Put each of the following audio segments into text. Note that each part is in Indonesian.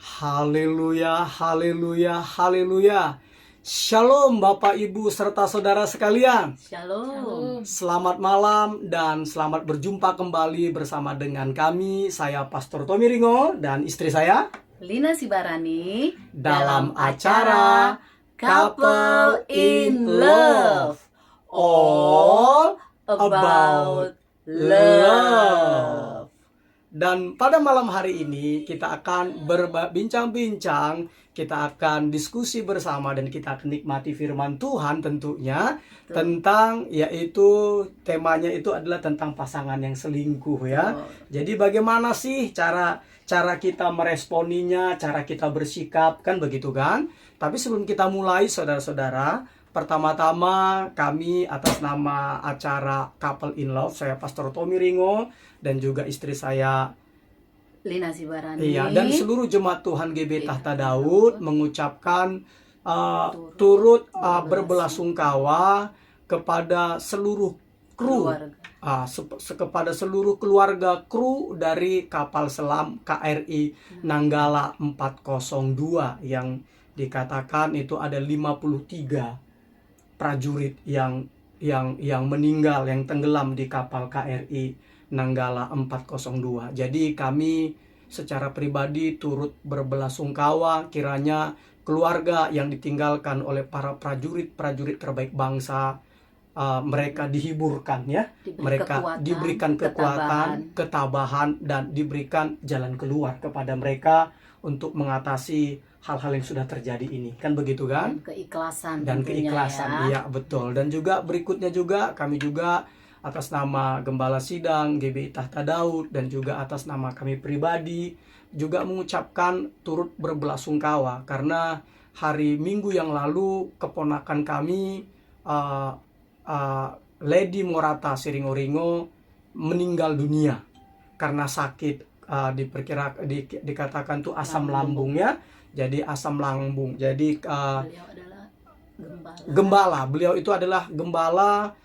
Haleluya, haleluya, haleluya. Shalom Bapak Ibu serta saudara sekalian. Shalom. Selamat malam dan selamat berjumpa kembali bersama dengan kami. Saya Pastor Tommy Ringo dan istri saya Lina Sibarani dalam acara Couple in Love. All about love. Dan pada malam hari ini kita akan berbincang-bincang, kita akan diskusi bersama dan kita akan nikmati firman Tuhan tentunya. Betul. Tentang yaitu temanya itu adalah tentang pasangan yang selingkuh ya. Betul. Jadi bagaimana sih cara kita meresponinya, cara kita bersikap, kan begitu kan? Tapi sebelum kita mulai saudara-saudara, pertama-tama kami atas nama acara Couple in Love, saya Pastor Tommy Ringo dan juga istri saya Lina Sibarani. Iya, dan seluruh jemaat Tuhan GB Tahta Daud mengucapkan turut berbelasungkawa kepada seluruh kru, kepada seluruh keluarga kru dari kapal selam KRI Nanggala 402 yang dikatakan itu ada 53 prajurit yang meninggal, yang tenggelam di kapal KRI Nanggala 402. Jadi kami secara pribadi turut berbelasungkawa kiranya keluarga yang ditinggalkan oleh para prajurit terbaik bangsa mereka dihiburkan ya, diberikan kekuatan, ketabahan dan diberikan jalan keluar kepada mereka untuk mengatasi hal-hal yang sudah terjadi ini, kan begitu kan? Dan keikhlasan, iya betul. Dan juga berikutnya juga kami juga atas nama Gembala Sidang GBI Tahta Daud dan juga atas nama kami pribadi juga mengucapkan turut berbelasungkawa karena hari Minggu yang lalu keponakan kami Lady Morata Siringo-Ringo meninggal dunia karena sakit, dikatakan tuh asam lambung ya. Jadi asam lambung. Jadi beliau adalah gembala. Beliau itu adalah gembala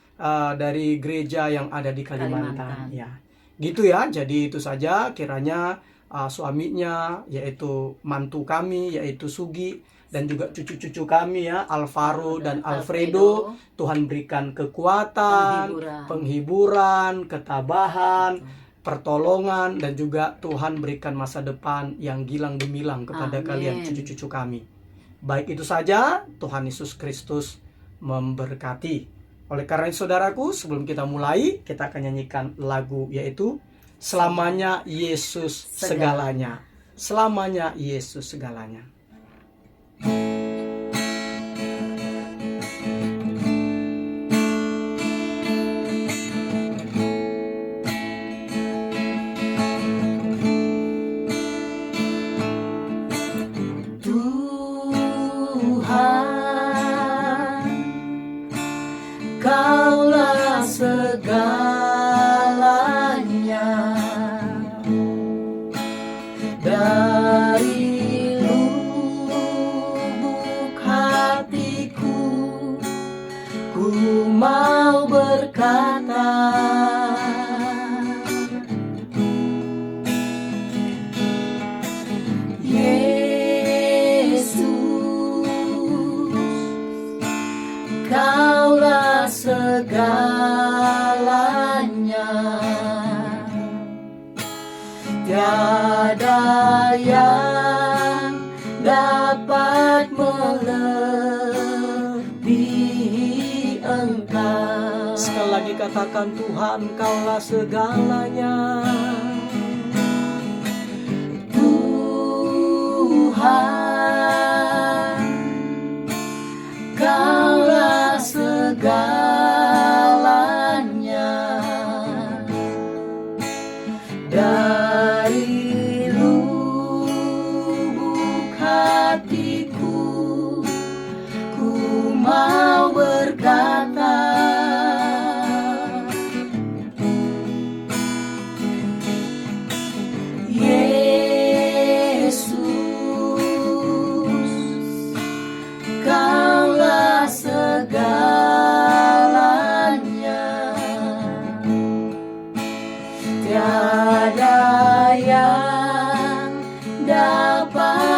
dari gereja yang ada di Kalimantan. Ya, gitu ya. Jadi itu saja kiranya suaminya yaitu mantu kami yaitu Sugi dan juga cucu-cucu kami ya Alvaro dan Alfredo, Tuhan berikan kekuatan, penghiburan, ketabahan, pertolongan dan juga Tuhan berikan masa depan yang gilang gemilang kepada kalian cucu-cucu kami. Baik itu saja, Tuhan Yesus Kristus memberkati. Oleh karena itu saudaraku, sebelum kita mulai, kita akan nyanyikan lagu yaitu Selamanya Yesus Segalanya. Selamanya Yesus Segalanya. Kaulah segalanya, dari lubuk hatiku ku mau berkata, Yesus, Kaulah segalanya, tiada yang dapat melebihi Engkau. Sekali lagi katakan, Tuhan Kaulah segalanya. Tuhan Kaulah segalanya, dari lubuk hatiku ku mau berkata, Yesus, Kaulah segalanya, tiada yang dapat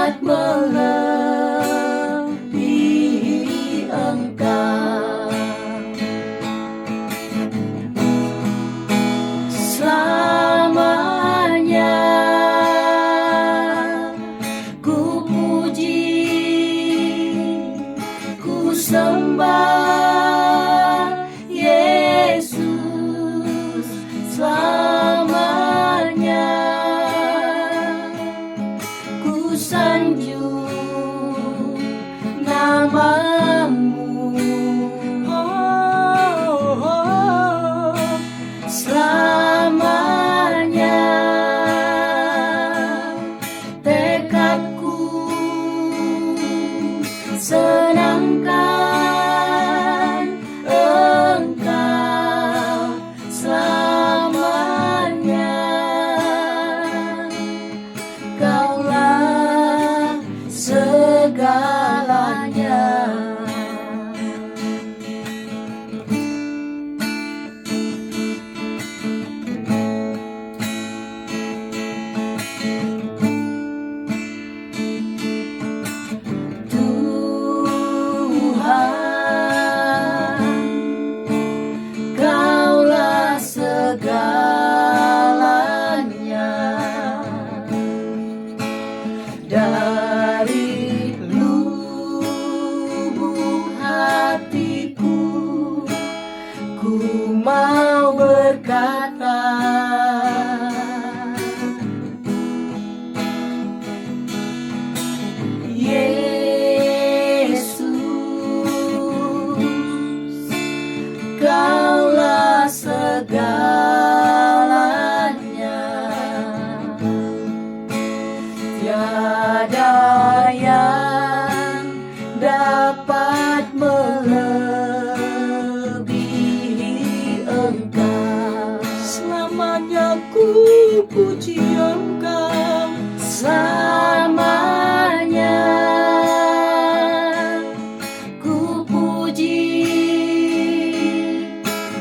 puji Engkau selamanya. Ku puji,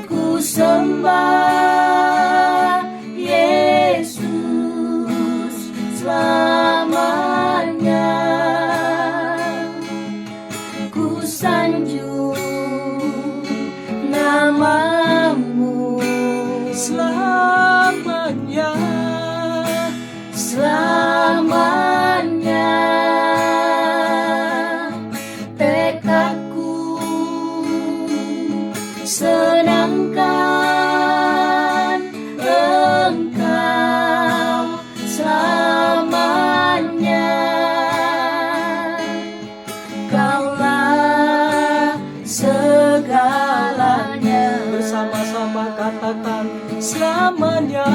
ku sembah Yesus selamanya. Ku sanjung namamu selamanya. selamanya. Tekadku senangkan Engkau selamanya. Kaulah segalanya. Bersama-sama katakan selamanya.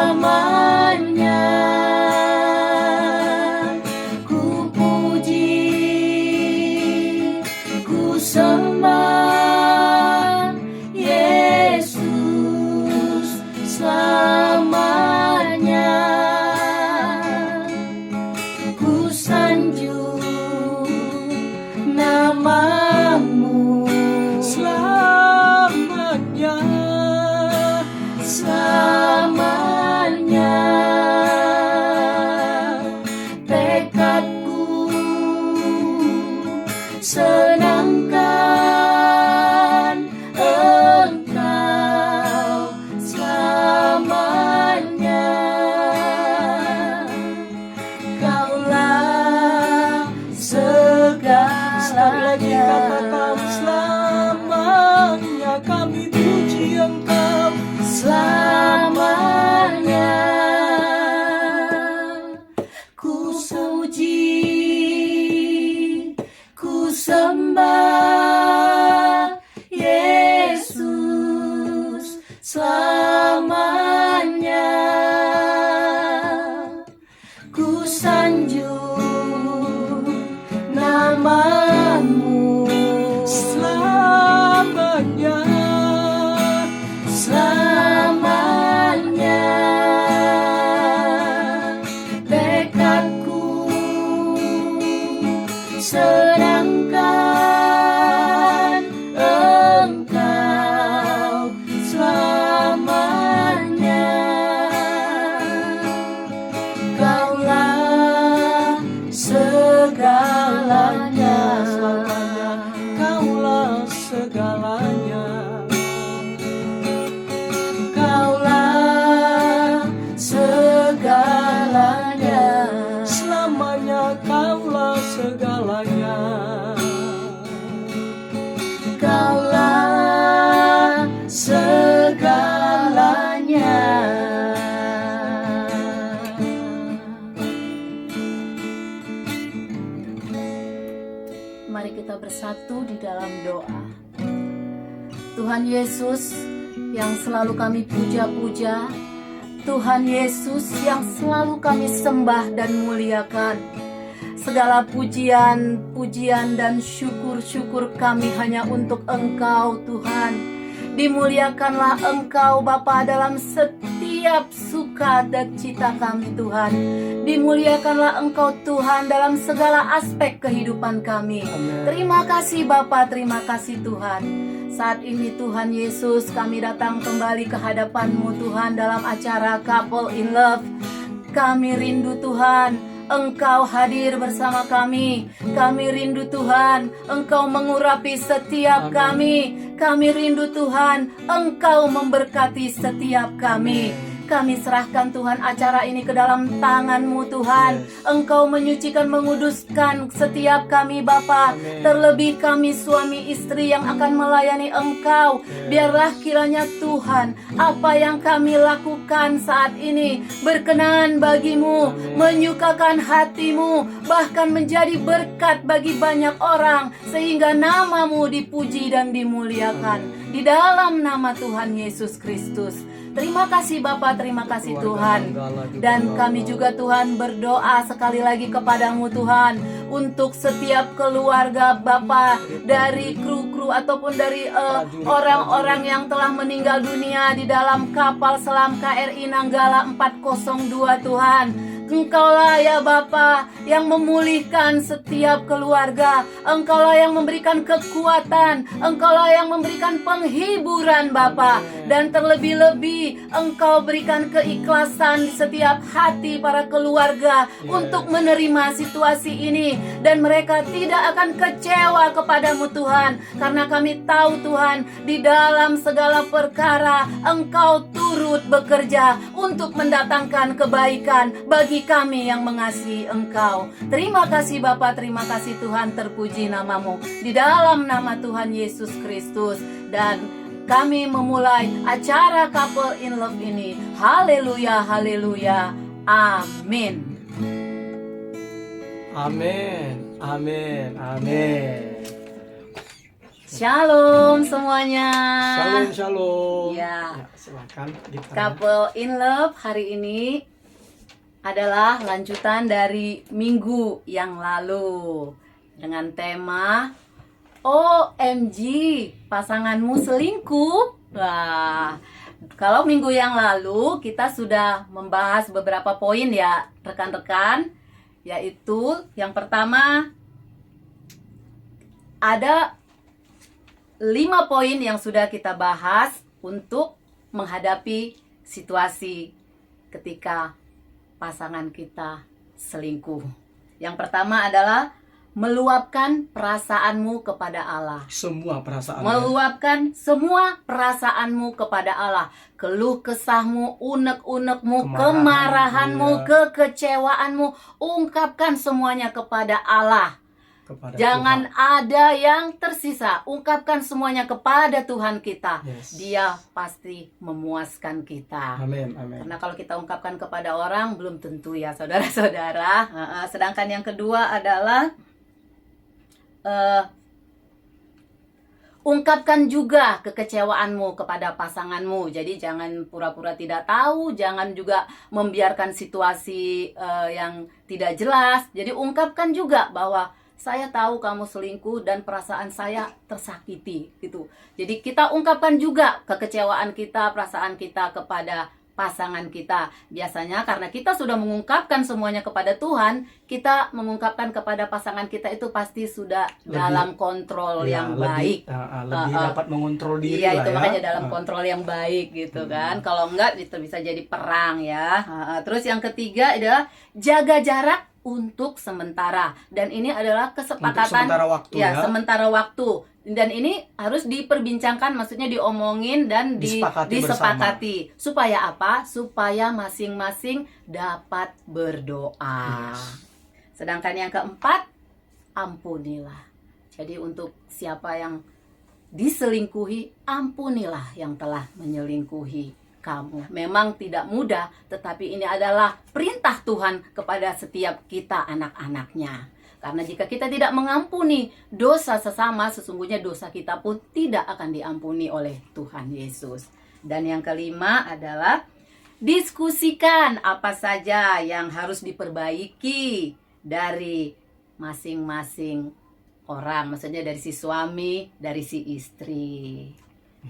Selamanya. Ku puji, ku sembah Yesus selamanya. Ku sanjung namamu Selamanya. selamanya. Tekadku senangkan Engkau selamanya. Kaulah Sekali lagi katakan segalanya. selamanya. Kami puji Engkau Selamanya. Ku puji, ku sembah Yesus selamanya. Ku sanjung namamu selamanya. selamanya. Tekadku senangkan Engkau selamanya. Kaulah segalanya. Kaulah segalanya. Kaulah segalanya. Selamanya kaulah segalanya. Kaulah segalanya. Mari kita bersatu di dalam doa. Tuhan Yesus yang selalu kami puja-puja, Tuhan Yesus yang selalu kami sembah dan muliakan. Segala pujian, pujian dan syukur-syukur kami hanya untuk Engkau Tuhan. Dimuliakanlah Engkau Bapa dalam setiap suka dan cita kami Tuhan. Dimuliakanlah Engkau Tuhan dalam segala aspek kehidupan kami. Amin. Terima kasih Bapa, terima kasih Tuhan. Saat ini Tuhan Yesus, kami datang kembali ke hadapan-Mu Tuhan dalam acara Couple in Love. Kami rindu Tuhan, Engkau hadir bersama kami. Kami rindu Tuhan, Engkau mengurapi setiap kami. Kami rindu Tuhan, Engkau memberkati setiap kami. Kami serahkan Tuhan acara ini ke dalam tangan-Mu Tuhan. Engkau menyucikan, menguduskan setiap kami Bapa. Terlebih kami suami istri yang akan melayani Engkau. Biarlah kiranya Tuhan, apa yang kami lakukan saat ini berkenan bagi-Mu, menyukakan hati-Mu, bahkan menjadi berkat bagi banyak orang, sehingga nama-Mu dipuji dan dimuliakan. Di dalam nama Tuhan Yesus Kristus Terima kasih Bapa, terima kasih Keluarga Tuhan. Nanggala juga, Dan ya kami Allah. juga Tuhan berdoa sekali lagi kepadamu Tuhan, untuk setiap keluarga Bapa, dari kru-kru ataupun dari orang-orang yang telah meninggal dunia di dalam kapal selam KRI Nanggala 402 Tuhan. Engkaulah ya Bapa yang memulihkan setiap keluarga. Engkaulah yang memberikan kekuatan. Engkaulah yang memberikan penghiburan Bapa. Dan terlebih-lebih Engkau berikan keikhlasan di setiap hati para keluarga untuk menerima situasi ini. Dan mereka tidak akan kecewa kepadamu Tuhan. Karena kami tahu Tuhan, di dalam segala perkara Engkau turut bekerja untuk mendatangkan kebaikan bagi kami yang mengasihi Engkau. Terima kasih Bapa, terima kasih Tuhan, terpuji namamu di dalam nama Tuhan Yesus Kristus. Dan kami memulai acara Couple in Love ini. Haleluya, haleluya, amin. Amin, amin, amin. Shalom semuanya. Shalom, shalom. Ya. Silakan. Gita. Couple in Love hari ini adalah lanjutan dari minggu yang lalu dengan tema OMG, pasanganmu selingkuh. Wah, kalau minggu yang lalu kita sudah membahas beberapa poin ya rekan-rekan, yaitu yang pertama ada 5 poin yang sudah kita bahas untuk menghadapi situasi ketika pasangan kita selingkuh. Yang pertama adalah meluapkan perasaanmu kepada Allah. Semua perasaan. Meluapkan semua perasaanmu kepada Allah. Keluh kesahmu, unek-unekmu, kemarahanmu, kekecewaanmu, ungkapkan semuanya kepada Allah. Kepada Jangan ada yang tersisa. Ungkapkan semuanya kepada Tuhan kita. Yes. Dia pasti memuaskan kita. Amin, amin. Karena kalau kita ungkapkan kepada orang belum tentu ya saudara-saudara. Sedangkan yang kedua adalah ungkapkan juga kekecewaanmu kepada pasanganmu. Jadi jangan pura-pura tidak tahu, jangan juga membiarkan situasi yang tidak jelas. Jadi ungkapkan juga bahwa saya tahu kamu selingkuh dan perasaan saya tersakiti gitu. Jadi kita ungkapkan juga kekecewaan kita, perasaan kita kepada pasangan kita. Biasanya karena kita sudah mengungkapkan semuanya kepada Tuhan, kita mengungkapkan kepada pasangan kita itu pasti sudah dalam kontrol yang baik. Lebih dapat mengontrol diri Iya, lah itu ya. makanya dalam kontrol yang baik gitu kan. Kalau enggak itu bisa jadi perang ya. Terus yang ketiga adalah jaga jarak untuk sementara, dan ini adalah kesepakatan sementara waktu ya. Sementara waktu, dan ini harus diperbincangkan, maksudnya diomongin dan disepakati. Supaya apa? Supaya masing-masing dapat berdoa. Sedangkan yang keempat, ampunilah. Jadi untuk siapa yang diselingkuhi, ampunilah yang telah menyelingkuhi kamu. Memang tidak mudah, tetapi ini adalah perintah Tuhan kepada setiap kita anak-anaknya. Karena jika kita tidak mengampuni dosa sesama, sesungguhnya dosa kita pun tidak akan diampuni oleh Tuhan Yesus. Dan yang kelima adalah diskusikan apa saja yang harus diperbaiki dari masing-masing orang. Maksudnya dari si suami, dari si istri.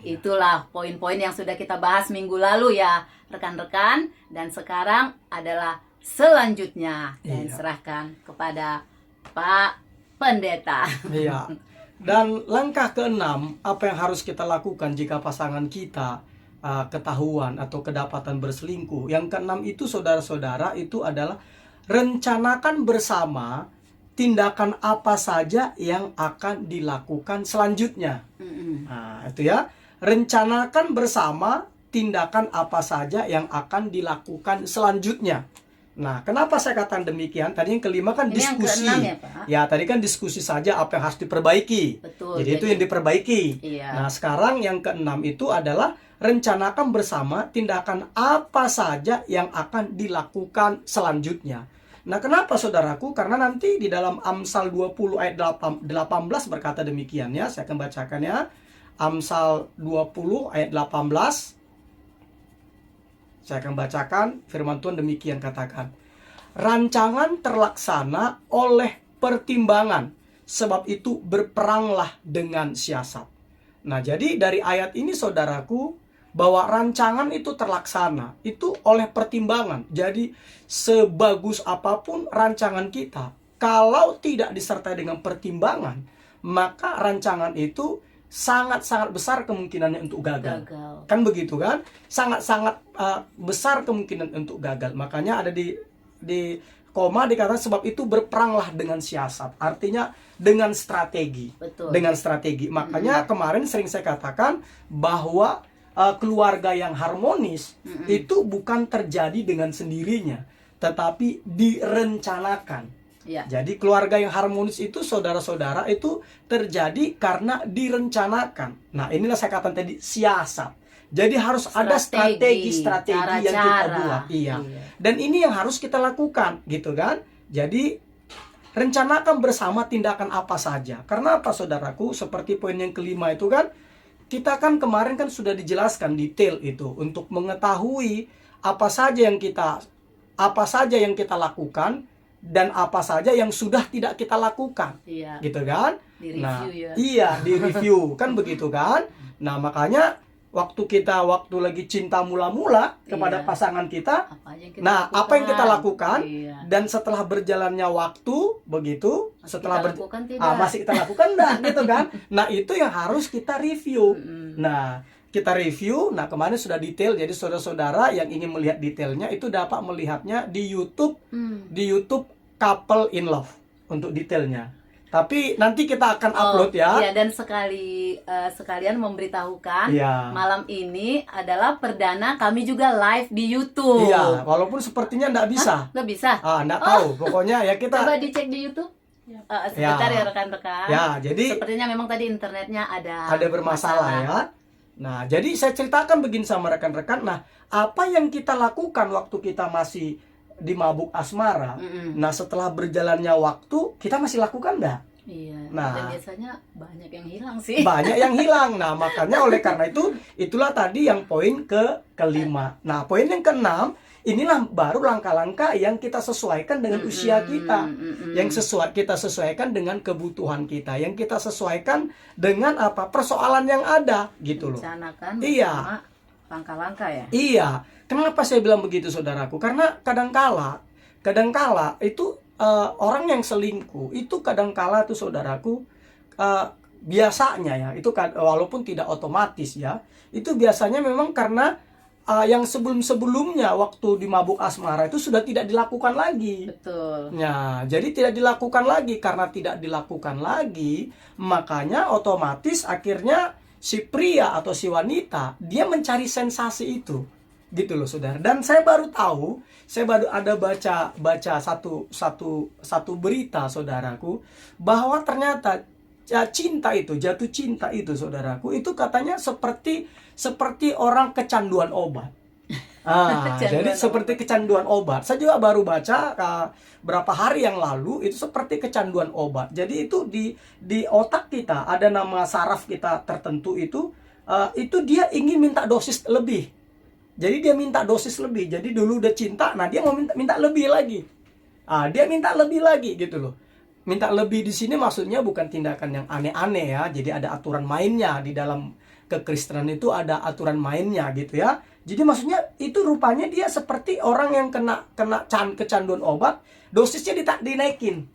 Itulah poin-poin yang sudah kita bahas minggu lalu ya rekan-rekan. Dan sekarang adalah selanjutnya, dan serahkan kepada Pak Pendeta. Iya. Dan langkah keenam, apa yang harus kita lakukan jika pasangan kita ketahuan atau kedapatan berselingkuh. Yang keenam itu saudara-saudara, itu adalah rencanakan bersama tindakan apa saja yang akan dilakukan selanjutnya. Nah, itu ya. Rencanakan bersama tindakan apa saja yang akan dilakukan selanjutnya. Nah, kenapa saya katakan demikian? Tadi yang kelima kan Ini diskusi. yang keenam ya, Pak? Ya, tadi kan diskusi saja apa yang harus diperbaiki. Betul. Jadi itu yang diperbaiki. Iya. Nah, sekarang yang keenam itu adalah rencanakan bersama tindakan apa saja yang akan dilakukan selanjutnya. Nah, kenapa saudaraku? Karena nanti di dalam Amsal 20 ayat 18 berkata demikian ya. Saya akan bacakan ya. Amsal 20 ayat 18. Saya akan bacakan firman Tuhan demikian katakan. Rancangan terlaksana oleh pertimbangan, sebab itu berperanglah dengan siasat. Nah, jadi dari ayat ini saudaraku, bahwa rancangan itu terlaksana, itu oleh pertimbangan. Jadi sebagus apapun rancangan kita, kalau tidak disertai dengan pertimbangan, maka rancangan itu sangat-sangat besar kemungkinannya untuk gagal. Kan begitu kan? Sangat-sangat besar kemungkinan untuk gagal. Makanya ada di koma dikatakan sebab itu berperanglah dengan siasat. Artinya dengan strategi. Betul. Dengan strategi. Makanya kemarin sering saya katakan bahwa keluarga yang harmonis itu bukan terjadi dengan sendirinya, tetapi direncanakan. Ya. Jadi keluarga yang harmonis itu, saudara-saudara, itu terjadi karena direncanakan. Nah, inilah saya katakan tadi, siasat. Jadi harus ada strategi yang kita buat. Iya. Dan ini yang harus kita lakukan, gitu kan? Jadi rencanakan bersama tindakan apa saja. Karena apa, saudaraku? Seperti poin yang kelima itu kan, kita kan kemarin kan sudah dijelaskan detail itu untuk mengetahui apa saja yang kita lakukan dan apa saja yang sudah tidak kita lakukan. Iya. Gitu kan? Di-review ya. Iya, di-review kan begitu kan? Nah, makanya waktu lagi cinta mula-mula kepada pasangan kita, apa yang kita lakukan? Iya. Dan setelah berjalannya waktu, begitu, masih kita lakukan enggak, gitu kan? Nah, itu yang harus kita review. Nah, kita review. Nah, kemarin sudah detail. Jadi saudara-saudara yang ingin melihat detailnya itu dapat melihatnya di YouTube, di YouTube Couple in Love untuk detailnya. Tapi nanti kita akan upload ya. Iya, dan sekalian memberitahukan malam ini adalah perdana kami juga live di YouTube. Iya, walaupun sepertinya enggak bisa. Nggak bisa? Enggak tahu. Pokoknya ya kita coba dicek di YouTube. Sebentar ya rekan-rekan. Ya, jadi sepertinya memang tadi internetnya ada bermasalah ya. Nah, jadi saya ceritakan begini sama rekan-rekan. Nah, apa yang kita lakukan waktu kita masih di mabuk asmara. Nah, setelah berjalannya waktu, kita masih lakukan enggak? Iya. Nah, dan biasanya banyak yang hilang sih. Banyak yang hilang. Nah, makanya oleh karena itu, itulah tadi yang poin kelima. Nah, poin yang keenam, inilah baru langkah-langkah yang kita sesuaikan dengan usia kita. Yang kita sesuaikan dengan kebutuhan kita. Yang kita sesuaikan dengan persoalan yang ada, gitu loh. Rencanakan iya. Langkah-langkah ya? Iya. Kenapa saya bilang begitu, saudaraku? Karena kadangkala itu orang yang selingkuh itu kadangkala tuh, saudaraku, biasanya ya, itu walaupun tidak otomatis ya, itu biasanya memang karena yang sebelum-sebelumnya waktu di mabuk asmara itu sudah tidak dilakukan lagi. Betul. Nah, jadi tidak dilakukan lagi. Karena tidak dilakukan lagi, makanya otomatis akhirnya si pria atau si wanita dia mencari sensasi itu. Gitu loh, saudara. Dan saya baru ada baca satu berita, saudaraku, bahwa ternyata jatuh cinta itu, saudaraku, itu katanya seperti orang kecanduan obat. Jadi seperti kecanduan obat. Saya juga baru baca berapa hari yang lalu, itu seperti kecanduan obat. Jadi itu di otak kita ada nama saraf kita tertentu itu dia ingin minta dosis lebih. Jadi dia minta dosis lebih. Jadi dulu udah cinta, nah dia mau minta lebih lagi. Dia minta lebih lagi gitu loh. Minta lebih di sini maksudnya bukan tindakan yang aneh-aneh ya. Jadi ada aturan mainnya di dalam kekristenan itu, ada aturan mainnya gitu ya. Jadi maksudnya itu rupanya dia seperti orang yang kena kecanduan obat, dosisnya dinaikin.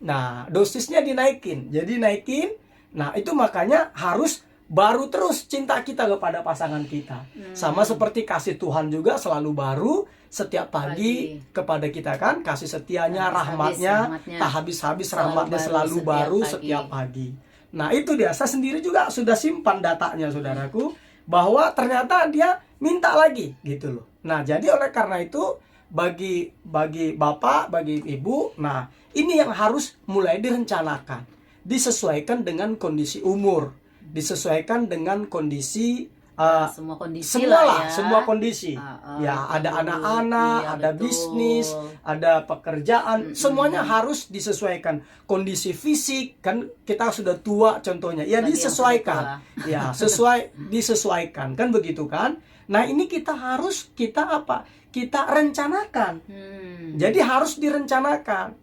Nah, dosisnya dinaikin. Jadi naikin. Nah, itu makanya harus baru terus cinta kita kepada pasangan kita. Sama seperti kasih Tuhan juga selalu baru setiap pagi kepada kita kan. Kasih setianya, rahmatnya, tak habis-habis rahmatnya selalu baru setiap pagi. Nah, itu dia. Saya sendiri juga sudah simpan datanya, saudaraku, bahwa ternyata dia minta lagi gitu loh. Nah, jadi oleh karena itu bagi bapak, bagi ibu, nah ini yang harus mulai direncanakan, disesuaikan dengan kondisi umur, disesuaikan dengan kondisi semua kondisi semua lah lah, ya. semua kondisi. Ya, ada betul. anak-anak, Iya, ada betul. bisnis, ada pekerjaan, semuanya harus disesuaikan. Kondisi fisik, kan kita sudah tua contohnya, ya Bagi yang disesuaikan. sudah Ya, disesuaikan, kan begitu kan? Nah, ini kita apa? Kita rencanakan. Jadi harus direncanakan.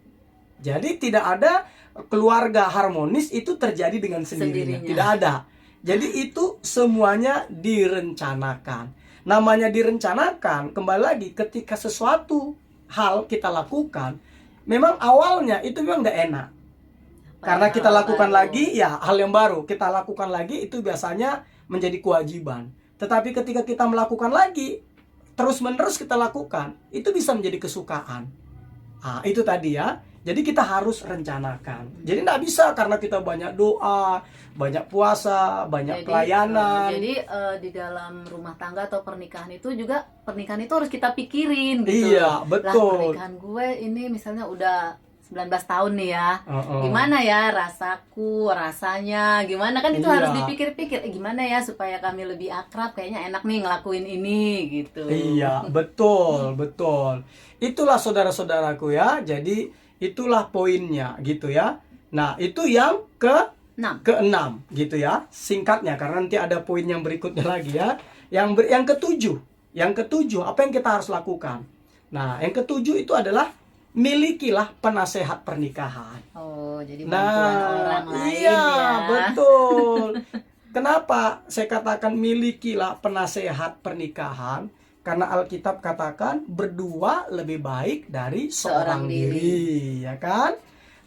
Jadi tidak ada keluarga harmonis itu terjadi dengan sendirinya. Tidak ada. Jadi itu semuanya direncanakan. Namanya direncanakan, kembali lagi ketika sesuatu hal kita lakukan, memang awalnya itu memang tidak enak. Karena kita lakukan lagi, ya hal yang baru. Kita lakukan lagi itu biasanya menjadi kewajiban. Tetapi ketika kita melakukan lagi, terus-menerus kita lakukan, itu bisa menjadi kesukaan. Nah, itu tadi ya. Jadi kita harus rencanakan. Jadi tidak bisa karena kita banyak doa, banyak puasa, banyak pelayanan. Jadi di dalam rumah tangga atau pernikahan itu juga, pernikahan itu harus kita pikirin gitu. Iya, betul. Lah, pernikahan gue ini misalnya udah 19 tahun nih ya. Gimana ya rasanya, gimana kan itu harus dipikir-pikir. Gimana ya supaya kami lebih akrab, kayaknya enak nih ngelakuin ini gitu. Iya, betul, betul. Itulah saudara-saudaraku ya. Jadi itulah poinnya gitu ya. Nah, itu yang keenam gitu ya. Singkatnya karena nanti ada poin yang berikutnya lagi ya. Yang ketujuh. Yang ketujuh, apa yang kita harus lakukan? Nah, yang ketujuh itu adalah milikilah penasehat pernikahan. Oh, jadi bantuan orang lain iya, ya. Betul. Kenapa saya katakan milikilah penasehat pernikahan? Karena Alkitab katakan berdua lebih baik dari seorang diri, ya kan?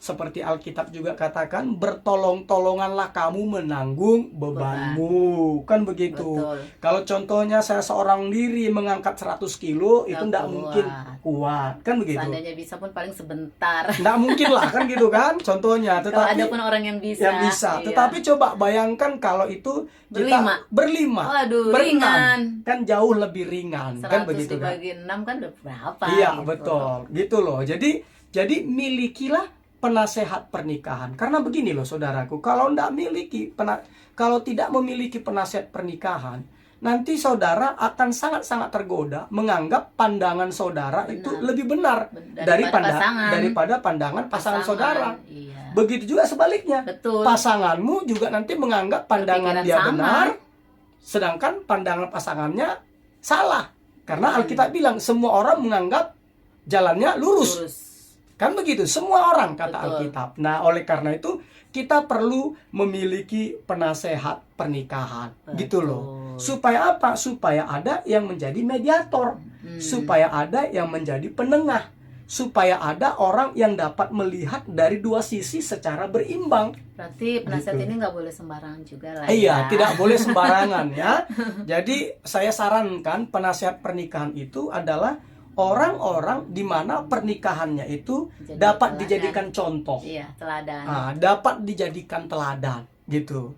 Seperti Alkitab juga katakan bertolong-tolonganlah kamu menanggung bebanmu, kan begitu. Betul. Kalau contohnya saya seorang diri mengangkat 100 kilo itu tidak mungkin kuat, kan begitu. Seandainya bisa pun paling sebentar. Tidak mungkin lah, kan gitu kan contohnya. Tetapi kalau ada pun orang yang bisa. Iya. Tetapi coba bayangkan kalau itu kita berlima, waduh, ringan. Kan jauh lebih ringan, 100 kan begitu kan. dibagi 6 kan udah berapa? Iya, gitu. betul. Gitu loh. Jadi milikilah penasehat pernikahan. Karena begini loh saudaraku, kalau tidak memiliki penasehat pernikahan, nanti saudara akan sangat-sangat tergoda menganggap pandangan saudara itu lebih benar daripada pandangan pasangan saudara. Iya. Begitu juga sebaliknya. Betul. Pasanganmu juga nanti menganggap pandangan dia benar, sedangkan pandangan pasangannya salah. Karena Alkitab bilang semua orang menganggap jalannya lurus. Kan begitu, semua orang kata Alkitab. Nah, oleh karena itu kita perlu memiliki penasehat pernikahan. Gitu loh. Supaya apa? Supaya ada yang menjadi mediator. Supaya ada yang menjadi penengah. Supaya ada orang yang dapat melihat dari dua sisi secara berimbang. Berarti penasehat ini nggak boleh sembarangan juga lah. Iya, tidak boleh sembarangan ya. Jadi saya sarankan penasehat pernikahan itu adalah orang-orang di mana pernikahannya itu dapat dijadikan contoh. Iya, teladan. Dapat dijadikan teladan gitu.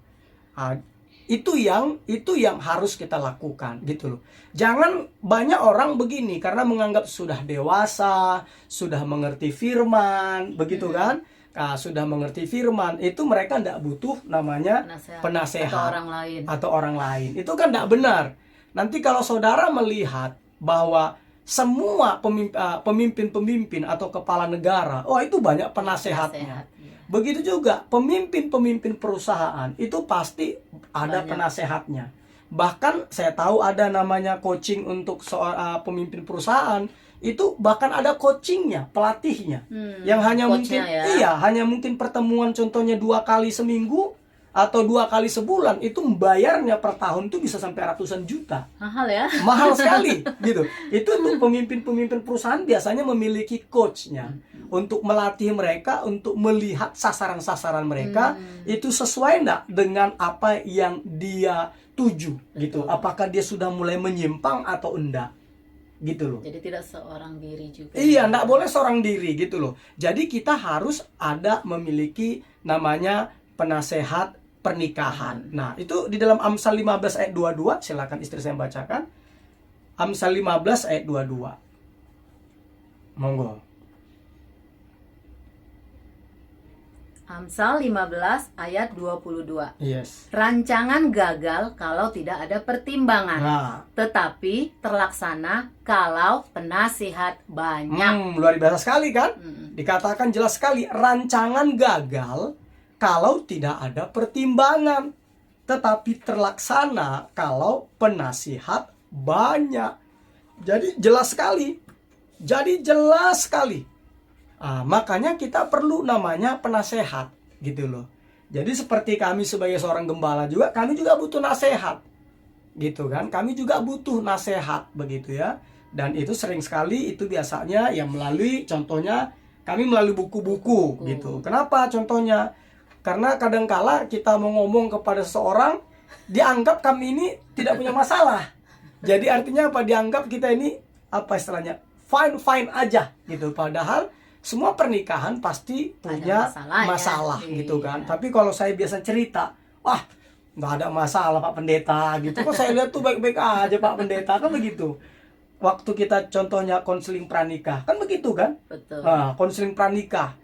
Itu yang harus kita lakukan gitu loh. Jangan banyak orang begini karena menganggap sudah dewasa, sudah mengerti firman, begitu kan? Sudah mengerti firman, itu mereka tidak butuh namanya penasehat atau orang lain. Itu kan tidak benar. Nanti kalau saudara melihat bahwa semua pemimpin-pemimpin atau kepala negara, itu banyak penasehatnya. Begitu juga pemimpin-pemimpin perusahaan, itu pasti ada penasehatnya. Bahkan saya tahu ada namanya coaching untuk pemimpin perusahaan, itu bahkan ada coachingnya, pelatihnya, yang hanya mungkin hanya mungkin pertemuan contohnya 2 kali seminggu atau 2 kali sebulan, itu membayarnya per tahun itu bisa sampai ratusan juta. Mahal ya? Mahal sekali gitu. Itu untuk pemimpin-pemimpin perusahaan biasanya memiliki coachnya untuk melatih mereka untuk melihat sasaran-sasaran mereka itu sesuai enggak dengan apa yang dia tuju. Gitu. Apakah dia sudah mulai menyimpang atau enggak. Gitu loh. Jadi tidak seorang diri juga. Iya, enggak boleh seorang diri gitu loh. Jadi kita harus memiliki namanya penasehat pernikahan. Nah, itu di dalam Amsal 15 ayat 22, silakan istri saya bacakan. Amsal 15 ayat 22. Monggo. Amsal 15 ayat 22. Yes. Rancangan gagal kalau tidak ada pertimbangan, Nah, tetapi terlaksana kalau penasihat banyak. luar biasa sekali kan? Mm. Dikatakan jelas sekali, rancangan gagal kalau tidak ada pertimbangan, tetapi terlaksana kalau penasihat banyak. Jadi jelas sekali. Makanya kita perlu namanya penasehat gitu loh. Jadi seperti kami sebagai seorang gembala juga, kami juga butuh nasihat gitu kan. Kami juga butuh nasihat begitu ya. Dan itu sering sekali itu biasanya yang melalui, contohnya kami melalui buku-buku gitu. Kenapa contohnya? Karena kadangkala kita mau ngomong kepada seseorang, dianggap kami ini tidak punya masalah. Jadi artinya apa? Dianggap kita ini apa istilahnya? Fine aja gitu. Padahal semua pernikahan pasti punya masalah ya. gitu kan. Iya. Tapi kalau saya biasa cerita, wah nggak ada masalah Pak Pendeta gitu. Kok saya lihat tuh baik-baik aja Pak Pendeta, kan begitu. Waktu kita contohnya konseling pranikah, kan begitu kan? Betul. Nah, konseling pranikah,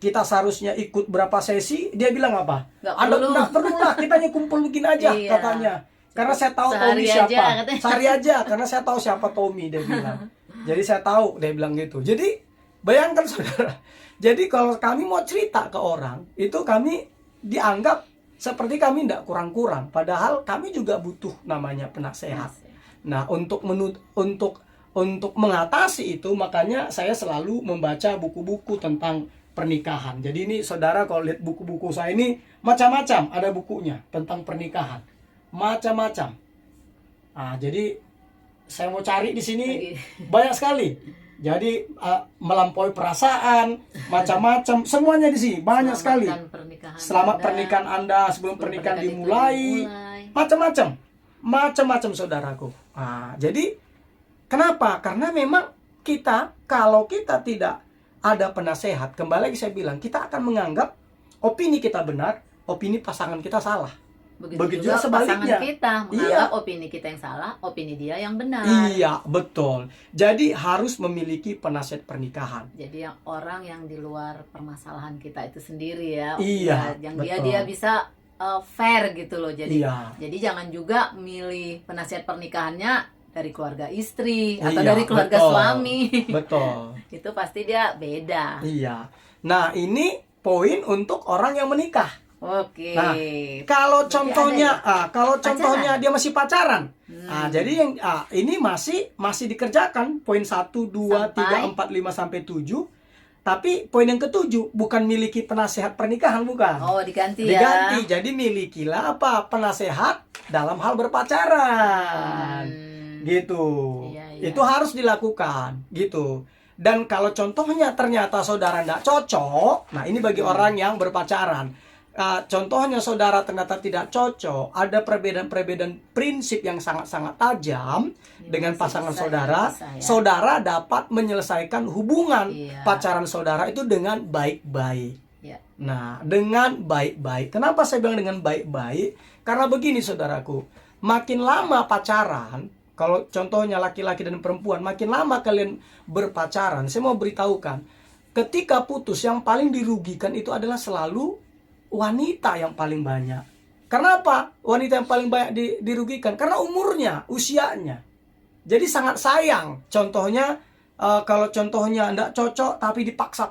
kita seharusnya ikut berapa sesi, dia bilang apa? Nggak perlu lah, kita hanya kumpul begini aja Iya. katanya. Karena saya tahu Sehari Tommy aja, siapa. katanya. Sehari aja, karena saya tahu siapa Tommy, dia bilang. Jadi saya tahu, dia bilang gitu. Jadi bayangkan saudara. Jadi kalau kami mau cerita ke orang, itu kami dianggap seperti kami tidak kurang-kurang. Padahal kami juga butuh namanya penasehat. Nah, untuk mengatasi itu, makanya saya selalu membaca buku-buku tentang pernikahan. Jadi ini saudara kalau lihat buku-buku saya ini macam-macam, ada bukunya tentang pernikahan. Macam-macam. Nah, jadi saya mau cari di sini banyak sekali. Jadi melampaui perasaan, macam-macam, semuanya di sini banyak sekali. Selamat pernikahan Anda sebelum pernikahan dimulai. Macam-macam saudaraku. Nah, jadi kenapa? Karena memang kita, kalau kita tidak ada penasehat, kembali lagi saya bilang, kita akan menganggap opini kita benar, opini pasangan kita salah. Begitu juga sebaliknya. Pasangan kita menganggap opini kita yang salah, opini dia yang benar. Iya, betul. Jadi harus memiliki penasihat pernikahan. Jadi yang orang yang di luar permasalahan kita itu sendiri ya. Iya, yang betul. dia bisa fair gitu loh. Jadi iya. Jadi jangan juga milih penasihat pernikahannya dari keluarga istri atau Iya, dari keluarga betul. suami. Betul. Itu pasti dia beda. Iya. Nah, ini poin untuk orang yang menikah. Oke. Nah, kalau contohnya, Pacaran. dia masih pacaran. Jadi yang ini masih dikerjakan poin 1, 2, 3, 4, 5 sampai 7. Tapi poin yang ke-7 bukan miliki penasehat pernikahan, bukan. Oh, diganti ya. Diganti. Jadi milikilah apa? Penasehat dalam hal berpacaran. Gitu. Iya. Itu harus dilakukan, gitu. Dan kalau contohnya ternyata saudara tidak cocok, nah ini bagi orang yang berpacaran. Contohnya saudara ternyata tidak cocok, ada perbedaan prinsip yang sangat-sangat tajam dengan pasangan saudara. Saudara dapat menyelesaikan hubungan pacaran saudara itu dengan baik-baik. Nah, dengan baik-baik. Kenapa saya bilang dengan baik-baik? Karena begini saudaraku, makin lama pacaran, kalau contohnya laki-laki dan perempuan, makin lama kalian berpacaran, saya mau beritahukan, ketika putus yang paling dirugikan itu adalah selalu wanita yang paling banyak. Kenapa wanita yang paling banyak dirugikan? Karena umurnya, usianya. Jadi sangat sayang. Contohnya, kalau contohnya tidak cocok, tapi dipaksa.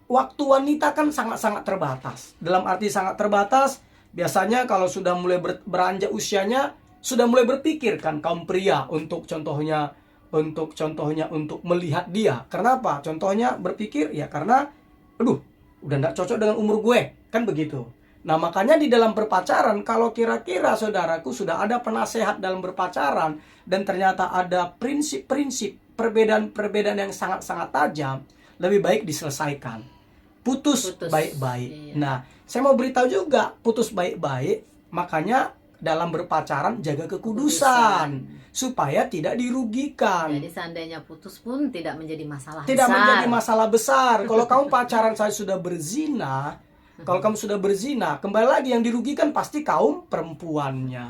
Waktu wanita kan sangat-sangat terbatas. Dalam arti sangat terbatas, biasanya kalau sudah mulai beranjak usianya, sudah mulai berpikir kan kaum pria untuk contohnya untuk melihat dia. Kenapa? Contohnya berpikir ya karena udah tidak cocok dengan umur gue, kan begitu. Nah, makanya di dalam berpacaran, kalau kira-kira saudaraku sudah ada penasehat dalam berpacaran dan ternyata ada prinsip-prinsip perbedaan yang sangat-sangat tajam, lebih baik diselesaikan. Putus baik-baik. Iya. Nah, saya mau beritahu juga, putus baik-baik, makanya dalam berpacaran jaga kekudusan. Supaya tidak dirugikan. Jadi seandainya putus pun tidak menjadi masalah besar. Tidak menjadi masalah besar. Kalau kamu pacaran saya sudah berzina, kalau kamu sudah berzina, kembali lagi yang dirugikan pasti kaum perempuannya.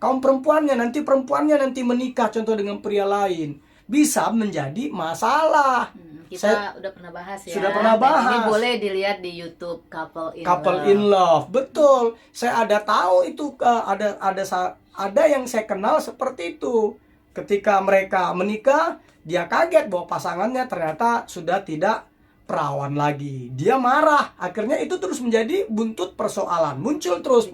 Kaum perempuannya nanti menikah contoh dengan pria lain, bisa menjadi masalah. Kita udah pernah bahas ya. Sudah pernah bahas. Dan ini boleh dilihat di YouTube Couple in Couple Love. in Love, betul. Saya ada tahu itu, ada yang saya kenal seperti itu. Ketika mereka menikah, dia kaget bahwa pasangannya ternyata sudah tidak perawan lagi. Dia marah. Akhirnya itu terus menjadi buntut persoalan. Muncul terus.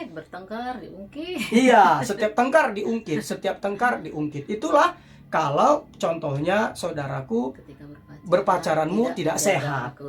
Bertengkar, diungkit. Iya, setiap tengkar diungkit. Itulah kalau contohnya saudaraku, Ketika berpacaranmu tidak sehat.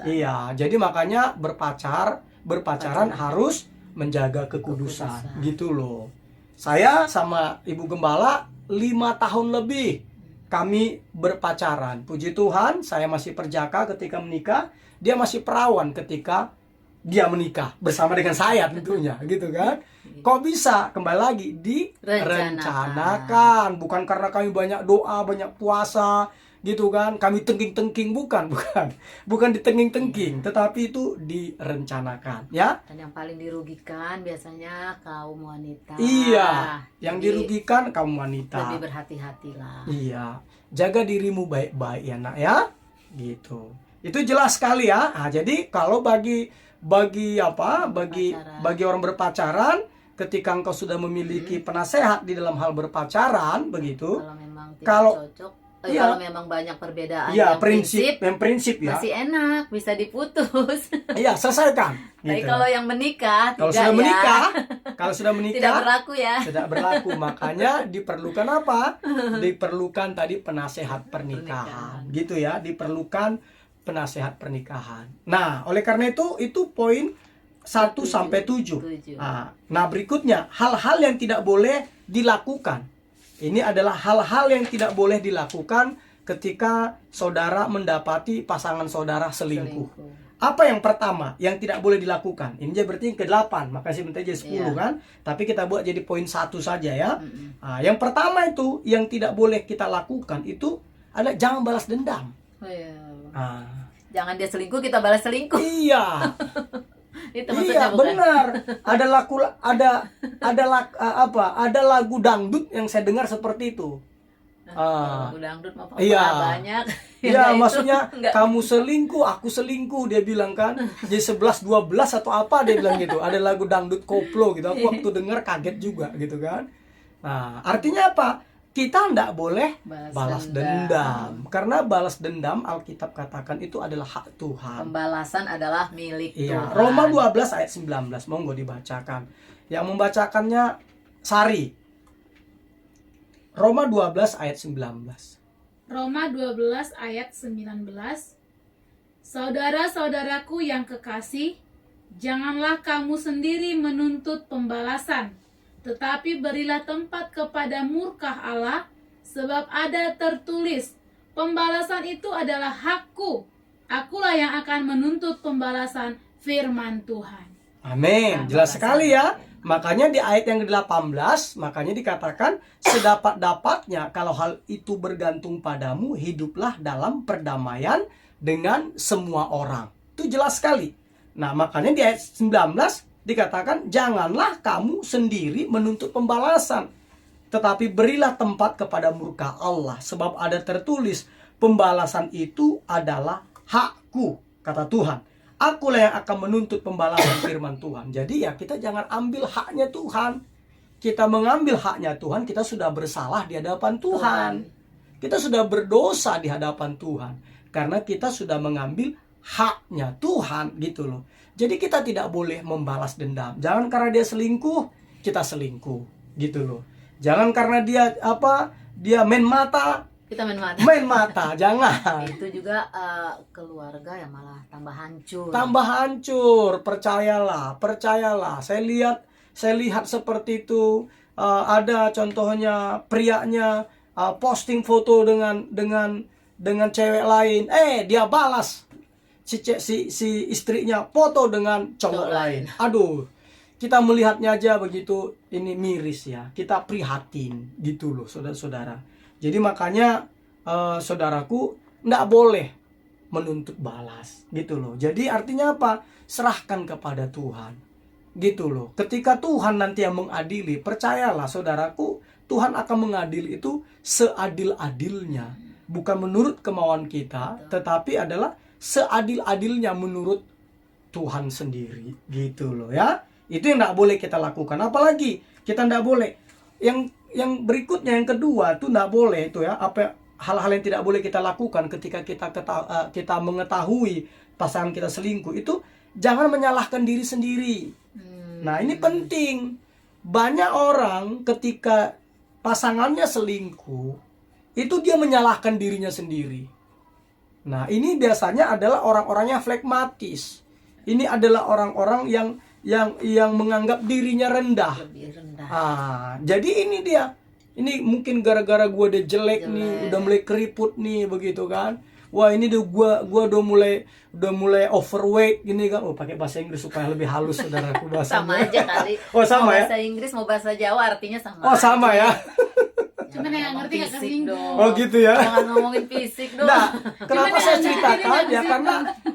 Iya, jadi makanya berpacaran harus menjaga kekudusan. Gitu loh. Saya sama Ibu Gembala 5 tahun lebih kami berpacaran. Puji Tuhan, saya masih perjaka ketika menikah, dia masih perawan ketika dia menikah bersama dengan saya tentunya, gitu kan? Kok bisa? Kembali lagi direncanakan, bukan karena kami banyak doa, banyak puasa, gitu kan? Kami tengking-tengking, bukan ditengking-tengking, tetapi itu direncanakan, ya. Dan yang paling dirugikan biasanya kaum wanita. Iya, yang dirugikan kaum wanita. Lebih berhati-hatilah. Iya, jaga dirimu baik-baik ya nak ya, gitu. Itu jelas sekali ya. Nah, jadi kalau bagi orang berpacaran, ketika engkau sudah memiliki penasehat di dalam hal berpacaran, begitu. Kalau memang tidak cocok, iya, kalau memang banyak perbedaan iya, yang prinsip ya. masih enak, bisa diputus. Iya, selesaikan. Tapi Gitu. kalau yang menikah, Kalau sudah menikah, tidak berlaku ya. Tidak berlaku. Makanya diperlukan apa? Diperlukan tadi penasehat pernikahan. Gitu ya, diperlukan penasehat pernikahan. Nah, oleh karena itu poin 1 sampai 7. Nah, berikutnya hal-hal yang tidak boleh dilakukan. Ini adalah hal-hal yang tidak boleh dilakukan ketika saudara mendapati pasangan saudara selingkuh. Apa yang pertama yang tidak boleh dilakukan? Ini berarti yang ke-8, makanya sebentar jadi 10 kan? Tapi kita buat jadi poin 1 saja ya. Nah, yang pertama itu yang tidak boleh kita lakukan itu adalah jangan balas dendam. Oh, iya. Jangan dia selingkuh, kita balas selingkuh. Iya. Itu maksudnya bukan? Benar. Ada lagu dangdut yang saya dengar seperti itu. Lagu dangdut mah banyak. Iya, maksudnya kamu selingkuh, aku selingkuh, dia bilang kan. Jadi 11 12 atau apa dia bilang gitu. Ada lagu dangdut koplo gitu. Aku waktu dengar kaget juga gitu kan. Nah, artinya apa? Kita tidak boleh balas dendam. Karena balas dendam Alkitab katakan itu adalah hak Tuhan. Pembalasan adalah milik Tuhan. Roma 12 ayat 19. Monggo dibacakan. Yang membacakannya Sari. Roma 12 ayat 19. Roma 12 ayat 19. Saudara-saudaraku yang kekasih, janganlah kamu sendiri menuntut pembalasan, tetapi berilah tempat kepada murka Allah, sebab ada tertulis, pembalasan itu adalah hakku. Akulah yang akan menuntut pembalasan, firman Tuhan. Amin. Jelas sekali ya. Makanya di ayat yang ke-18, makanya dikatakan sedapat-dapatnya kalau hal itu bergantung padamu, hiduplah dalam perdamaian dengan semua orang. Itu jelas sekali. Nah, makanya di ayat 19 dikatakan, janganlah kamu sendiri menuntut pembalasan, tetapi berilah tempat kepada murka Allah, sebab ada tertulis, pembalasan itu adalah hakku, kata Tuhan. Akulah yang akan menuntut pembalasan, firman Tuhan. Jadi ya kita jangan ambil haknya Tuhan. Kita mengambil haknya Tuhan, kita sudah bersalah di hadapan Tuhan. Kita sudah berdosa di hadapan Tuhan. Karena kita sudah mengambil haknya Tuhan, gitu loh. Jadi kita tidak boleh membalas dendam. Jangan karena dia selingkuh, kita selingkuh, gitu loh. Jangan karena dia main mata, kita main mata. Jangan. Itu juga keluarga yang malah tambah hancur. Percayalah. Saya lihat seperti itu. Ada contohnya prianya posting foto dengan cewek lain. Dia balas si istrinya foto dengan cowok lain. Aduh, kita melihatnya aja begitu, ini miris ya. Kita prihatin gitu loh, saudara-saudara. Jadi makanya saudaraku, tidak boleh menuntut balas gitu loh. Jadi artinya apa? Serahkan kepada Tuhan gitu loh. Ketika Tuhan nanti yang mengadili, percayalah saudaraku, Tuhan akan mengadili itu seadil-adilnya. bukan menurut kemauan kita, tetapi adalah seadil-adilnya menurut Tuhan sendiri, gitu loh ya. Itu yang tidak boleh kita lakukan. Apalagi kita tidak boleh. Yang berikutnya, yang kedua tuh tidak boleh itu ya. Apa hal-hal yang tidak boleh kita lakukan ketika kita mengetahui pasangan kita selingkuh itu, jangan menyalahkan diri sendiri. Nah, ini penting. Banyak orang ketika pasangannya selingkuh, itu dia menyalahkan dirinya sendiri. Nah, ini biasanya adalah orang-orang yang flekmatis. Ini adalah orang-orang yang menganggap dirinya rendah. Lebih rendah. Jadi ini dia. Ini mungkin gara-gara gue udah jelek nih, udah mulai keriput nih, begitu kan. Wah, ini gua udah mulai overweight gini kan. Oh, pakai bahasa Inggris supaya lebih halus, saudaraku, bahasanya. Sama aja kali. Oh, sama mau ya? bahasa Inggris mau bahasa Jawa artinya sama. Oh, sama ya. Cuman yang ngerti nggak Fisik kesinggung. Oh, gitu ya. Jangan ngomongin fisik dong. Nah, kenapa Cuman saya yang ceritakan ngerti ya,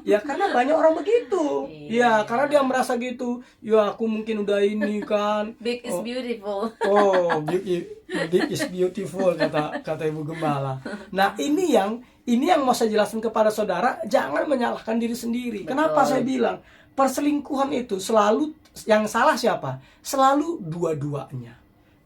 nggak karena banyak orang begitu. Iya. Ya, karena dia merasa gitu. Ya, aku mungkin udah ini kan. Big is beautiful. Oh, big is beautiful, kata Ibu Gembala. Nah, ini yang mau saya jelaskan kepada saudara, jangan menyalahkan diri sendiri. Betul. Kenapa saya bilang perselingkuhan itu selalu yang salah siapa? Selalu dua-duanya.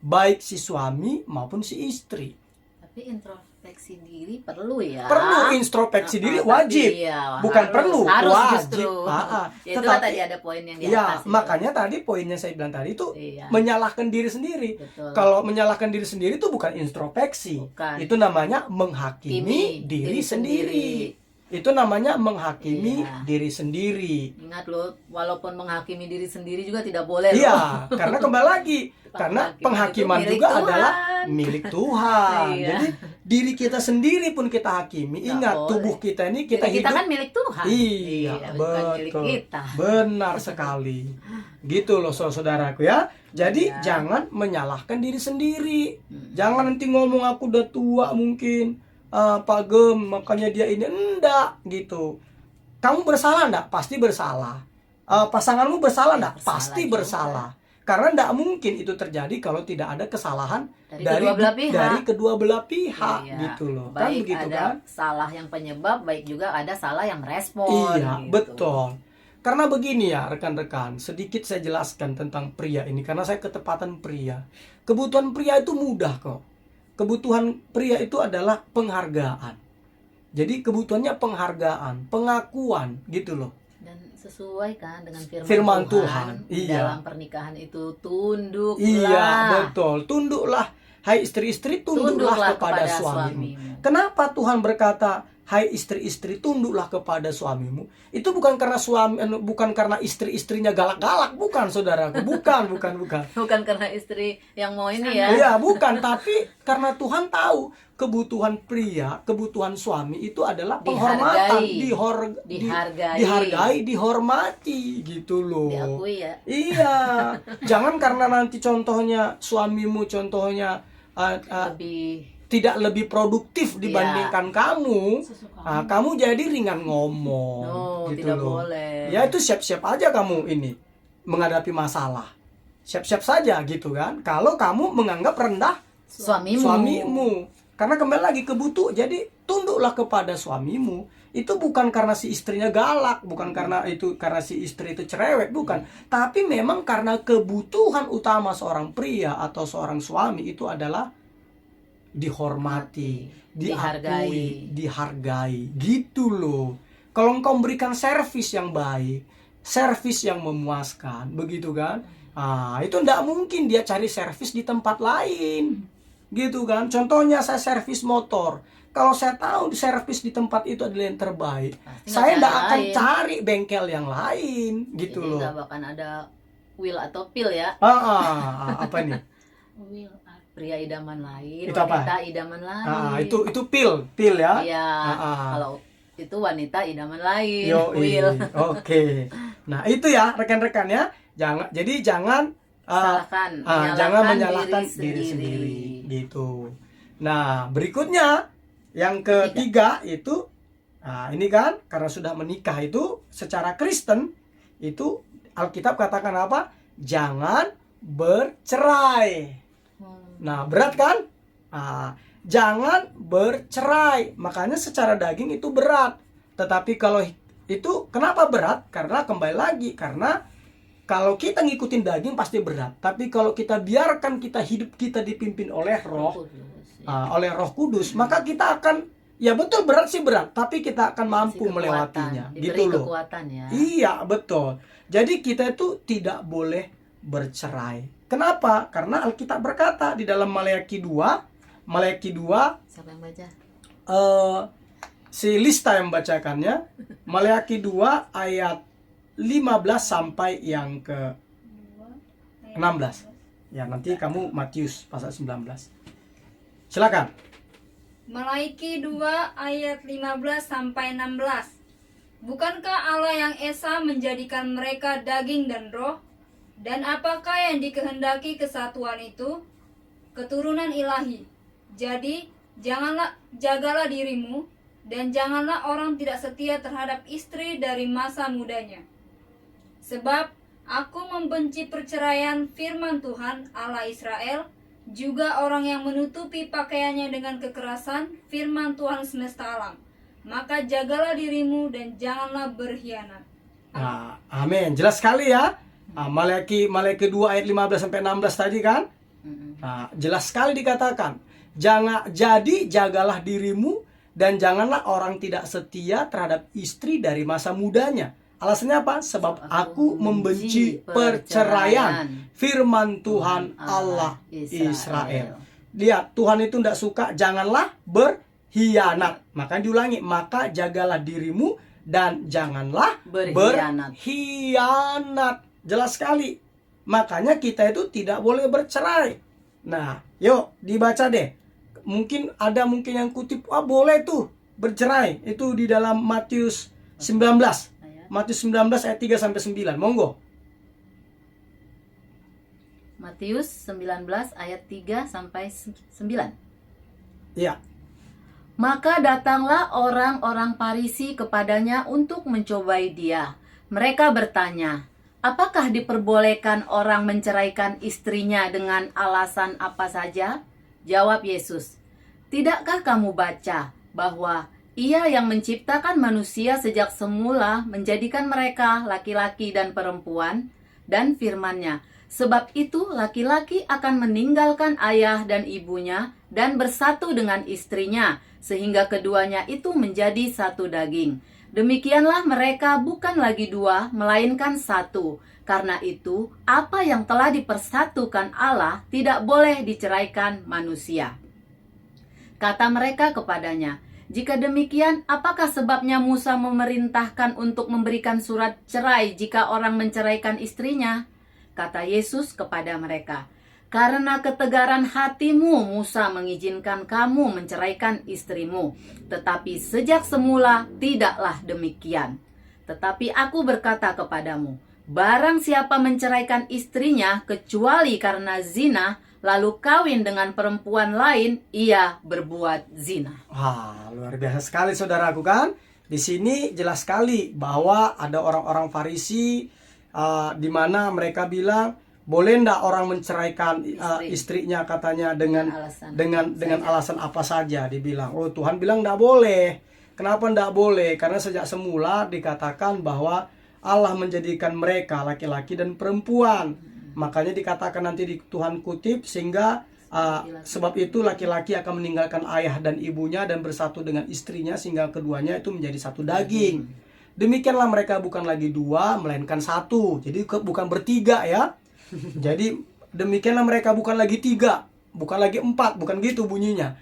Baik si suami maupun si istri. Tapi introspeksi diri perlu ya. Perlu introspeksi diri, Tapi wajib. iya, Bukan harus, perlu, harus wajib. justru. Ya, itu Tetapi- tadi ada poin yang di Ya, atas itu. makanya tadi poinnya saya bilang tadi itu Iya. menyalahkan diri sendiri. Betul. Kalau menyalahkan diri sendiri itu bukan introspeksi. Bukan. Itu namanya menghakimi diri sendiri. Itu namanya menghakimi Iya. diri sendiri. Ingat loh, walaupun menghakimi diri sendiri juga tidak boleh loh. Iya, karena kembali lagi, karena penghakiman itu milik juga Tuhan. adalah milik Tuhan. Iya. Jadi diri kita sendiri pun kita hakimi. Nggak Ingat, boleh. tubuh kita ini kita Diri kita hidup. kan milik Tuhan. Iya, bukan milik betul. kita. Benar sekali. Gitu loh saudaraku ya. Jadi Iya. jangan menyalahkan diri sendiri. Jangan nanti ngomong aku udah tua mungkin. Pak Gem, makanya dia ini. Enggak gitu. Kamu bersalah enggak? Pasti bersalah. Pasanganmu bersalah enggak? Bersalah Pasti juga. bersalah. Karena enggak mungkin itu terjadi kalau tidak ada kesalahan Dari kedua belah pihak. dari kedua belah pihak Iya. gitu loh. Kan Baik begitu ada kan? salah yang penyebab, baik juga ada salah yang merespon. Iya, gitu. betul. Karena begini ya rekan-rekan, sedikit saya jelaskan tentang pria ini karena saya ketepatan pria. Kebutuhan pria itu mudah kok. Kebutuhan pria itu adalah penghargaan. Jadi kebutuhannya penghargaan, pengakuan gitu loh. Dan sesuai kan dengan Firman Tuhan, iya. Dalam pernikahan itu tunduklah. Iya, betul. Tunduklah, hai istri-istri, tunduklah kepada suamimu. Kenapa Tuhan berkata, hai istri-istri, tunduklah kepada suamimu? Itu bukan karena istri-istrinya galak-galak, bukan saudaraku, bukan. Bukan karena istri yang mau ini ya. Iya, bukan, tapi karena Tuhan tahu kebutuhan pria, kebutuhan suami itu adalah penghormatan, dihargai, dihormati gitu loh. Diakui ya. Iya, jangan karena nanti contohnya suamimu Lebih tidak lebih produktif dibandingkan kamu, kamu jadi ringan ngomong. No, gitu tidak loh. boleh. Ya itu siap-siap aja kamu ini menghadapi masalah. Siap-siap saja gitu kan. Kalau kamu menganggap rendah suamimu. Karena kembali lagi kebutuhan. Jadi tunduklah kepada suamimu. Itu bukan karena si istrinya galak, bukan karena si istri itu cerewet, bukan. Tapi memang karena kebutuhan utama seorang pria atau seorang suami itu adalah dihormati, diakui, dihargai, gitu loh. Kalau engkau memberikan servis yang baik, servis yang memuaskan, begitu kan? Itu enggak mungkin dia cari servis di tempat lain, gitu kan? Contohnya saya servis motor. Kalau saya tahu servis di tempat itu adalah yang terbaik, Pasti saya nggak enggak cari akan lain. cari bengkel yang lain, gitu Jadi loh. nggak bakal ada will atau pill ya. Apa nih? Pria idaman lain, Itu apa? wanita idaman lain. Itu pil ya. Iya. Kalau itu wanita idaman lain. Yo, Will. oke. Nah, itu ya rekan-rekan ya. Jangan Salahkan, menyalahkan diri sendiri gitu. Nah, berikutnya yang ketiga itu ini kan karena sudah menikah itu secara Kristen itu Alkitab katakan apa? Jangan bercerai. Nah, berat kan? jangan bercerai. Makanya secara daging itu berat. Tetapi kalau itu kenapa berat? Karena kembali lagi, karena kalau kita ngikutin daging pasti berat. Tapi kalau kita biarkan hidup kita dipimpin oleh Roh Kudus, maka kita akan, ya betul berat sih berat, tapi kita akan mampu melewatinya. Diberi Gitu loh. kekuatan ya. Iya, betul. Jadi kita itu tidak boleh bercerai. Kenapa? Karena Alkitab berkata di dalam Maleakhi 2, Siapa yang baca? si Lista yang membacakannya. Maleakhi 2 ayat 15 sampai yang ke 16. Ya, nanti kamu Matius pasal 19. Silakan. Maleakhi 2 ayat 15 sampai 16. Bukankah Allah yang esa menjadikan mereka daging dan roh? Dan apakah yang dikehendaki kesatuan itu? Keturunan ilahi. Jadi, jagalah dirimu, dan janganlah orang tidak setia terhadap istri dari masa mudanya. Sebab aku membenci perceraian, firman Tuhan Allah Israel, juga orang yang menutupi pakaiannya dengan kekerasan, firman Tuhan semesta alam. Maka jagalah dirimu dan janganlah berkhianat. Nah, amin. Jelas sekali ya. Nah, Maleakhi 2 ayat 15 sampai 16 tadi kan? Nah, jelas sekali dikatakan, jagalah dirimu dan janganlah orang tidak setia terhadap istri dari masa mudanya. Alasannya apa? Sebab aku membenci perceraian, firman Tuhan Allah Israel. Lihat, Tuhan itu tidak suka, janganlah berkhianat. Maka diulangi, maka jagalah dirimu dan janganlah berkhianat. Jelas sekali. Makanya kita itu tidak boleh bercerai. Nah, yuk dibaca deh. Mungkin yang kutip, boleh tuh bercerai. Itu di dalam Matius 19. Matius 19 ayat 3 sampai 9. Monggo. Matius 19 ayat 3 sampai 9. Iya. Maka datanglah orang-orang Farisi kepadanya untuk mencobai dia. Mereka bertanya, apakah diperbolehkan orang menceraikan istrinya dengan alasan apa saja? Jawab Yesus, tidakkah kamu baca bahwa Ia yang menciptakan manusia sejak semula menjadikan mereka laki-laki dan perempuan, dan firman-Nya, sebab itu laki-laki akan meninggalkan ayah dan ibunya dan bersatu dengan istrinya, sehingga keduanya itu menjadi satu daging. Demikianlah mereka bukan lagi dua, melainkan satu. Karena itu, apa yang telah dipersatukan Allah tidak boleh diceraikan manusia. Kata mereka kepadanya, jika demikian, apakah sebabnya Musa memerintahkan untuk memberikan surat cerai jika orang menceraikan istrinya? Kata Yesus kepada mereka, karena ketegaran hatimu Musa mengizinkan kamu menceraikan istrimu, tetapi sejak semula tidaklah demikian. Tetapi aku berkata kepadamu, barang siapa menceraikan istrinya kecuali karena zina, lalu kawin dengan perempuan lain, ia berbuat zina. Wah, luar biasa sekali saudaraku kan? Di sini jelas sekali bahwa ada orang-orang Farisi di mana mereka bilang boleh ndak orang menceraikan istrinya katanya dengan alasan apa saja. Dibilang, oh Tuhan bilang ndak boleh. Kenapa ndak boleh? Karena sejak semula dikatakan bahwa Allah menjadikan mereka laki-laki dan perempuan. Makanya dikatakan nanti di Tuhan kutip, sehingga sebab itu laki-laki akan meninggalkan ayah dan ibunya dan bersatu dengan istrinya, sehingga keduanya itu menjadi satu daging. Demikianlah mereka bukan lagi dua, melainkan satu. Jadi bukan bertiga ya. Jadi demikianlah mereka bukan lagi tiga, bukan lagi empat, bukan gitu bunyinya.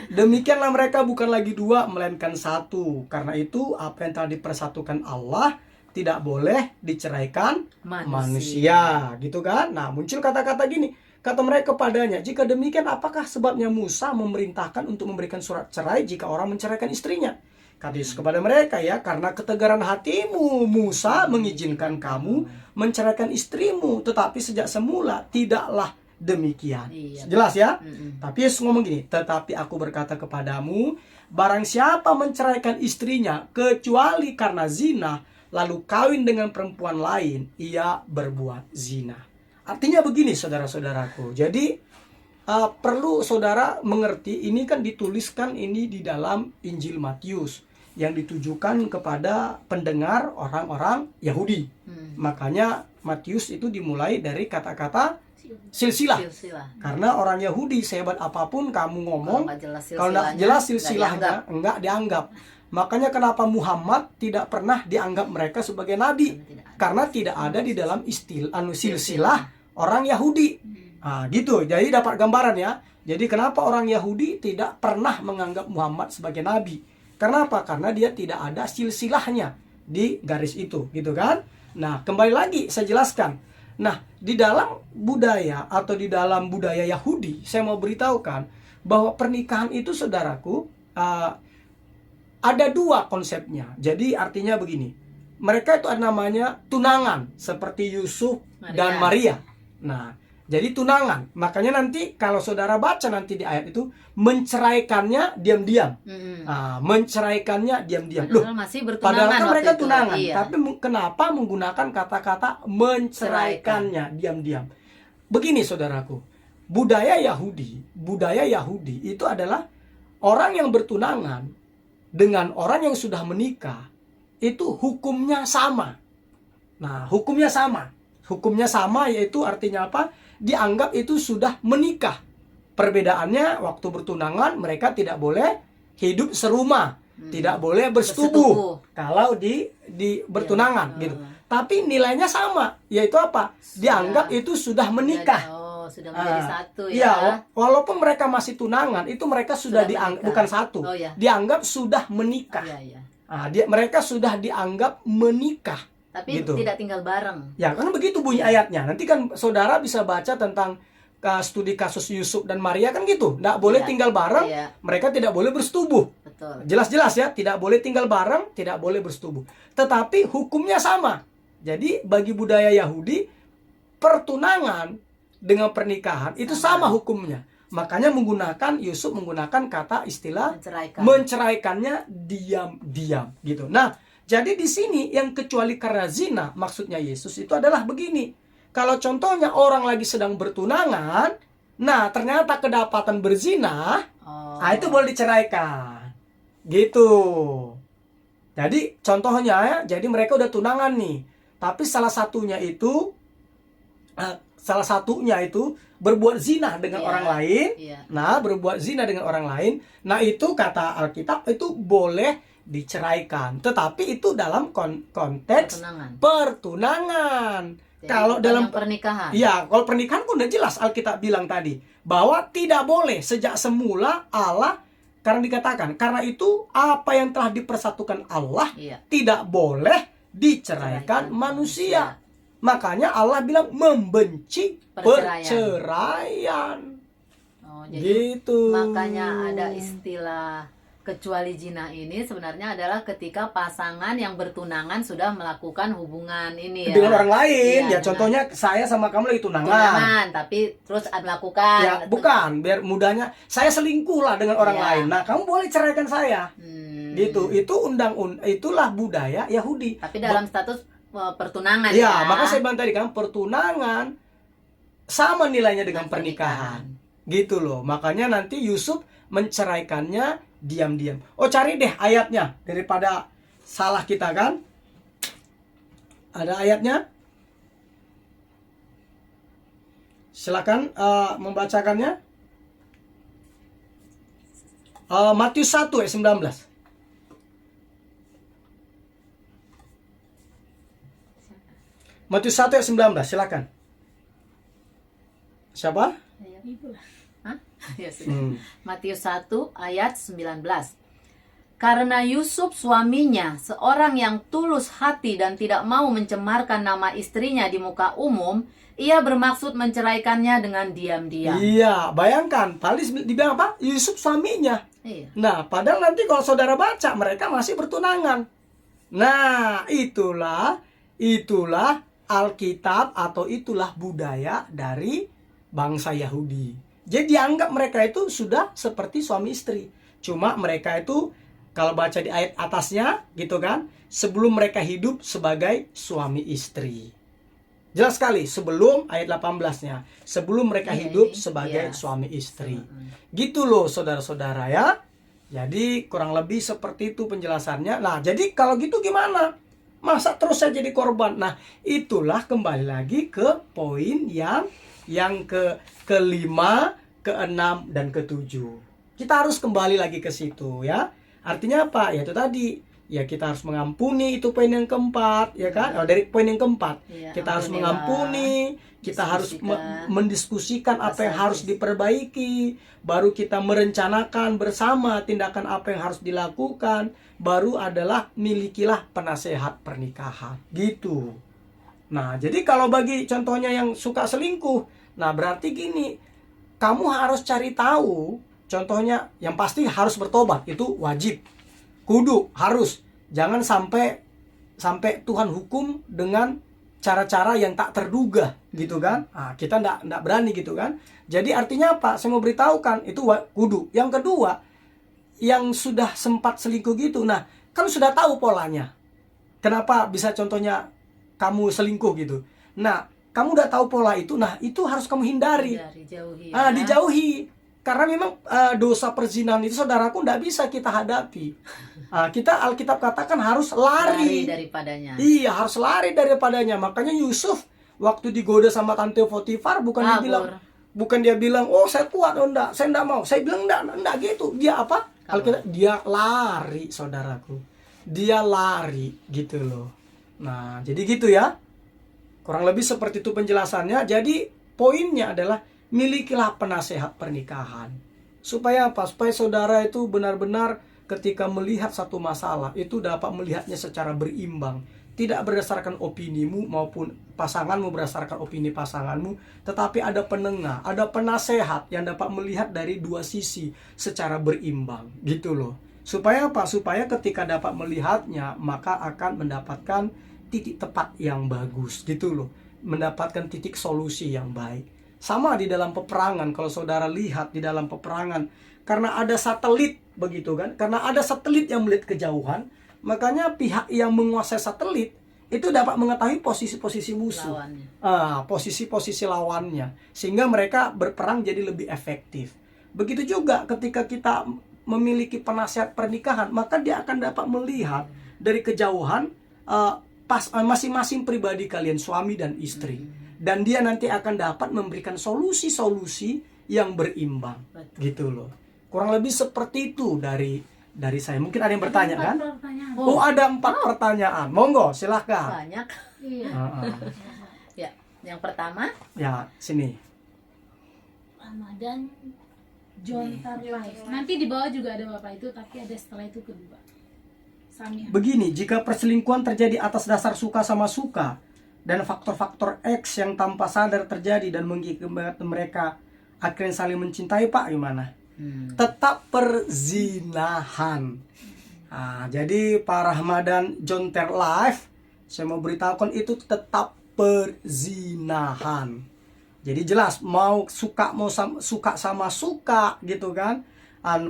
Demikianlah mereka bukan lagi dua, melainkan satu. Karena itu apa yang telah dipersatukan Allah tidak boleh diceraikan manusia. Gitu kan? Nah, muncul kata-kata gini. Kata mereka kepadanya, jika demikian apakah sebabnya Musa memerintahkan untuk memberikan surat cerai jika orang menceraikan istrinya? Kata Yesus kepada mereka, ya, karena ketegaran hatimu Musa mengizinkan kamu menceraikan istrimu, tetapi sejak semula tidaklah demikian. Jelas ya? Tapi Yesus ngomong gini, tetapi aku berkata kepadamu, barang siapa menceraikan istrinya kecuali karena zina, lalu kawin dengan perempuan lain, ia berbuat zina. Artinya begini saudara-saudaraku. Jadi perlu saudara mengerti, ini kan dituliskan ini di dalam Injil Matius yang ditujukan kepada pendengar orang-orang Yahudi. Makanya Matius itu dimulai dari kata-kata silsilah. Karena orang Yahudi sehebat apapun kamu ngomong, kalau nggak jelas silsilahnya nggak dianggap. Makanya kenapa Muhammad tidak pernah dianggap mereka sebagai nabi, karena tidak ada di dalam silsilah orang Yahudi. Nah, gitu. Jadi dapat gambaran ya. Jadi kenapa orang Yahudi tidak pernah menganggap Muhammad sebagai nabi? Kenapa? Karena dia tidak ada silsilahnya di garis itu, gitu kan? Nah, kembali lagi saya jelaskan. Nah, di dalam budaya atau di dalam budaya Yahudi, saya mau beritahukan bahwa pernikahan itu, saudaraku, ada dua konsepnya. Jadi artinya begini, mereka itu ada namanya tunangan, seperti Yusuf dan Maria. Nah, jadi tunangan. Makanya nanti kalau saudara baca nanti di ayat itu, menceraikannya diam-diam. Menceraikannya diam-diam. Loh, padahal kan mereka tunangan. Iya. Tapi kenapa menggunakan kata-kata menceraikannya diam-diam? Begini saudaraku, budaya Yahudi itu adalah orang yang bertunangan dengan orang yang sudah menikah, itu hukumnya sama. Nah, hukumnya sama. Hukumnya sama yaitu artinya apa? Dianggap itu sudah menikah. Perbedaannya waktu bertunangan mereka tidak boleh hidup serumah, tidak boleh bersetubuh kalau di bertunangan gitu. Tapi nilainya sama, yaitu apa? Dianggap itu sudah menikah. Sudah menjadi satu ya. Ya, walaupun mereka masih tunangan, itu mereka sudah dianggap bukan satu. Dianggap sudah menikah. Mereka sudah dianggap menikah. Tapi gitu. Tidak tinggal bareng. Ya, kan begitu bunyi ayatnya. Nanti kan saudara bisa baca tentang studi kasus Yusuf dan Maria kan gitu. Tidak boleh tinggal bareng, mereka tidak boleh bersetubuh. Betul. Jelas-jelas ya, tidak boleh tinggal bareng, tidak boleh bersetubuh. Tetapi hukumnya sama. Jadi bagi budaya Yahudi, pertunangan dengan pernikahan itu sama hukumnya. Makanya Yusuf menggunakan kata istilah menceraikannya diam-diam gitu. Nah, jadi di sini yang kecuali karena zina, maksudnya Yesus itu adalah begini. Kalau contohnya orang lagi sedang bertunangan, nah ternyata kedapatan berzina, itu boleh diceraikan. Gitu. Jadi contohnya ya, jadi mereka udah tunangan nih. Tapi salah satunya itu berbuat zina dengan orang lain. Nah, berbuat zina dengan orang lain. Nah, itu kata Alkitab itu boleh diceraikan, tetapi itu dalam konteks pertunangan. Kalau dalam pernikahan, ya, kalau pernikahan pun udah jelas Alkitab bilang tadi bahwa tidak boleh sejak semula Allah, karena dikatakan karena itu apa yang telah dipersatukan Allah tidak boleh diceraikan manusia. Makanya Allah bilang membenci perceraian. Gitu. Makanya ada istilah kecuali zina ini sebenarnya adalah ketika pasangan yang bertunangan sudah melakukan hubungan ini ya. Dengan orang lain, ya contohnya saya sama kamu lagi tunangan. Tapi terus melakukan. Ya bukan, biar mudahnya saya selingkuh lah dengan orang lain. Nah, kamu boleh ceraikan saya. Gitu. Itu itulah budaya Yahudi. Tapi dalam status pertunangan ya. Maka saya bilang tadi kan pertunangan sama nilainya dengan pernikahan. Gitu loh. Makanya nanti Yusuf menceraikannya diam-diam. Cari deh ayatnya daripada salah kita kan. Ada ayatnya? Silakan membacakannya. Matius 1 ayat 19. Matius 1 ayat 19, silakan. Siapa? Matius 1 ayat 19. Karena Yusuf suaminya seorang yang tulus hati dan tidak mau mencemarkan nama istrinya di muka umum, ia bermaksud menceraikannya dengan diam-diam. Iya, bayangkan, tadi dibilang apa? Yusuf suaminya. Nah, padahal nanti kalau saudara baca mereka masih bertunangan. Nah, itulah Alkitab atau itulah budaya dari bangsa Yahudi. Jadi dianggap mereka itu sudah seperti suami istri. Cuma mereka itu kalau baca di ayat atasnya gitu kan, sebelum mereka hidup sebagai suami istri. Jelas sekali sebelum ayat 18-nya. Sebelum mereka Iya, hidup ini, sebagai iya. suami istri. Gitu loh saudara-saudara ya. Jadi kurang lebih seperti itu penjelasannya. Nah, jadi kalau gitu gimana? Masa terus saya jadi korban? Nah, itulah kembali lagi ke poin yang kelima, keenam, dan ketujuh. Kita harus kembali lagi ke situ ya. Artinya apa? Ya itu tadi. Ya kita harus mengampuni, itu poin yang keempat, ya kan? Oh, dari poin yang keempat, Iya, kita harus ampunilah, mengampuni, kita harus diskusikan, mendiskusikan apa yang harus diperbaiki, baru kita merencanakan bersama tindakan apa yang harus dilakukan, baru adalah milikilah penasehat pernikahan, gitu. Nah, jadi kalau bagi contohnya yang suka selingkuh, nah berarti gini, kamu harus cari tahu, contohnya yang pasti harus bertobat, itu wajib. Kudu, harus. Jangan sampai Tuhan hukum dengan cara-cara yang tak terduga, gitu kan. Nah, kita nggak berani gitu kan. Jadi artinya apa? Saya mau beritahukan, itu kudu. Yang kedua, yang sudah sempat selingkuh gitu, nah kan sudah tahu polanya. Kenapa bisa contohnya kamu selingkuh gitu. Nah, kamu udah tahu pola itu, nah itu harus kamu hindari. Dijauhi, Ah, ya. dijauhi. Karena memang dosa perzinahan itu saudaraku tidak bisa kita hadapi. Kita Alkitab katakan harus lari. Daripadanya. Iya, harus lari daripadanya. Makanya Yusuf waktu digoda sama tante Potifar bukan dia bilang, "Oh, saya kuat." Oh, enggak, saya enggak mau. Saya bilang enggak gitu. Dia apa? Alkitab, dia lari, saudaraku. Dia lari gitu loh. Nah, jadi gitu ya. Kurang lebih seperti itu penjelasannya. Jadi poinnya adalah milikilah penasehat pernikahan. Supaya apa? Supaya saudara itu benar-benar ketika melihat satu masalah itu dapat melihatnya secara berimbang. Tidak berdasarkan opinimu maupun pasanganmu berdasarkan opini pasanganmu. Tetapi ada penengah, ada penasehat yang dapat melihat dari dua sisi secara berimbang. Gitu loh. Supaya apa? Supaya ketika dapat melihatnya maka akan mendapatkan titik tepat yang bagus. Gitu loh. Mendapatkan titik solusi yang baik. Sama di dalam peperangan, kalau saudara lihat di dalam peperangan, karena ada satelit begitu kan, karena ada satelit yang melihat kejauhan, makanya pihak yang menguasai satelit itu dapat mengetahui posisi-posisi musuh, posisi-posisi lawannya, sehingga mereka berperang jadi lebih efektif. Begitu juga ketika kita memiliki penasehat pernikahan, maka dia akan dapat melihat dari kejauhan masing-masing pribadi kalian, suami dan istri. Dan dia nanti akan dapat memberikan solusi-solusi yang berimbang. Betul. Gitu loh. Kurang lebih seperti itu dari saya. Mungkin ada yang bertanya kan? Pertanyaan. Ada 4 pertanyaan. Monggo, silahkan. Banyak. Iya. Ya, yang pertama. Ya, sini. Ramadan Jontar Live. Nanti di bawah juga ada Bapak itu, tapi ada setelah itu kedua. Sami. Begini, jika perselingkuhan terjadi atas dasar suka sama suka dan faktor-faktor X yang tanpa sadar terjadi dan mengakibatkan mereka akhirnya saling mencintai, Pak, gimana? Tetap perzinahan. Nah, jadi Pak Ramadan Jonter Live, saya mau beritahukan itu tetap perzinahan. Jadi jelas mau suka sama suka gitu kan,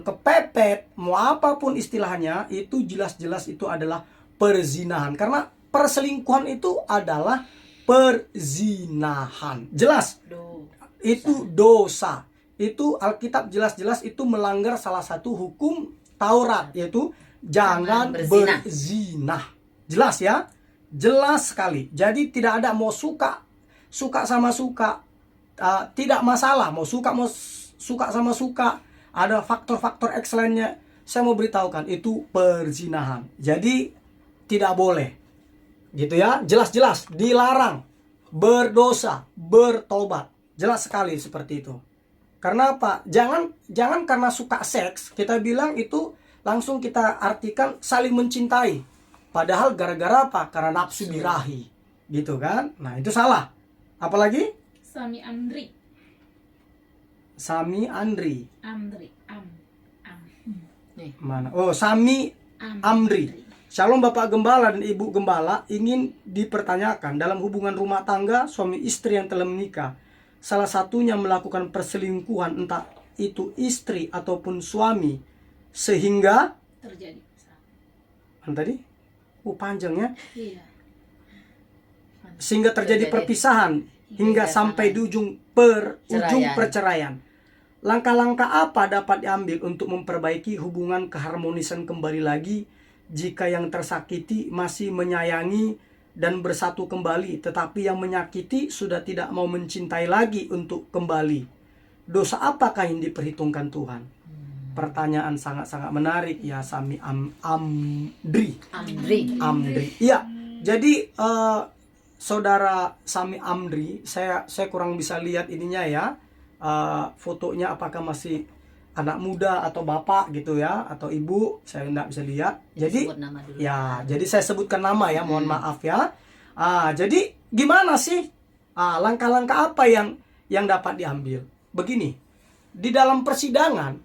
kepepet, mau apapun istilahnya, itu jelas-jelas itu adalah perzinahan. Karena perselingkuhan itu adalah perzinahan. Jelas. Itu dosa. Itu Alkitab jelas-jelas itu melanggar salah satu hukum Taurat, yaitu jangan berzinah. Jelas ya? Jelas sekali. Jadi tidak ada mau suka sama suka, tidak masalah. Mau suka sama suka, ada faktor-faktor X lainnya. Saya mau beritahukan itu perzinahan. Jadi tidak boleh. Gitu ya, jelas-jelas dilarang, berdosa, bertobat. Jelas sekali seperti itu. Karena apa? Jangan karena suka seks kita bilang itu langsung kita artikan saling mencintai. Padahal gara-gara apa? Karena nafsu birahi. Gitu kan? Nah, itu salah. Apalagi? Sami Andri. Mana? Oh, Sami Amri. Shalom Bapak Gembala dan Ibu Gembala, ingin dipertanyakan dalam hubungan rumah tangga suami istri yang telah menikah, salah satunya melakukan perselingkuhan, entah itu istri ataupun suami, sehingga Terjadi. tadi? Panjang ya. Iya. sehingga terjadi perpisahan hingga sampai di ujung perceraian. Langkah-langkah apa dapat diambil untuk memperbaiki hubungan keharmonisan kembali lagi jika yang tersakiti masih menyayangi dan bersatu kembali, tetapi yang menyakiti sudah tidak mau mencintai lagi untuk kembali? Dosa apakah yang diperhitungkan Tuhan? Pertanyaan sangat-sangat menarik ya, Sami Amdri. Iya. Jadi saudara Sami Amdri, saya kurang bisa lihat ininya ya. Fotonya apakah masih anak muda atau bapak gitu ya, atau ibu, saya nggak bisa lihat. Jadi ya, jadi saya sebutkan nama ya, mohon maaf ya. Jadi gimana sih langkah-langkah apa yang dapat diambil? Begini, di dalam persidangan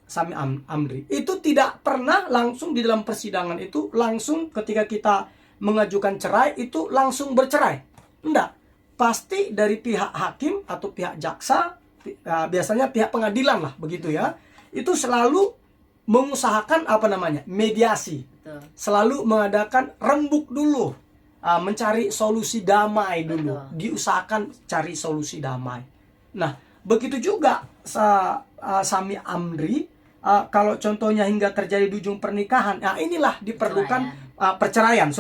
Sami Amdri itu tidak pernah langsung di dalam persidangan itu langsung ketika kita mengajukan cerai itu langsung bercerai. Enggak, pasti dari pihak hakim atau pihak jaksa, biasanya pihak pengadilan lah begitu ya, itu selalu mengusahakan mediasi. Betul. Selalu mengadakan rembuk dulu, mencari solusi damai dulu. Betul. Diusahakan cari solusi damai. Nah, begitu juga Sami Amdri, kalau contohnya hingga terjadi di ujung pernikahan, inilah diperlukan perceraian,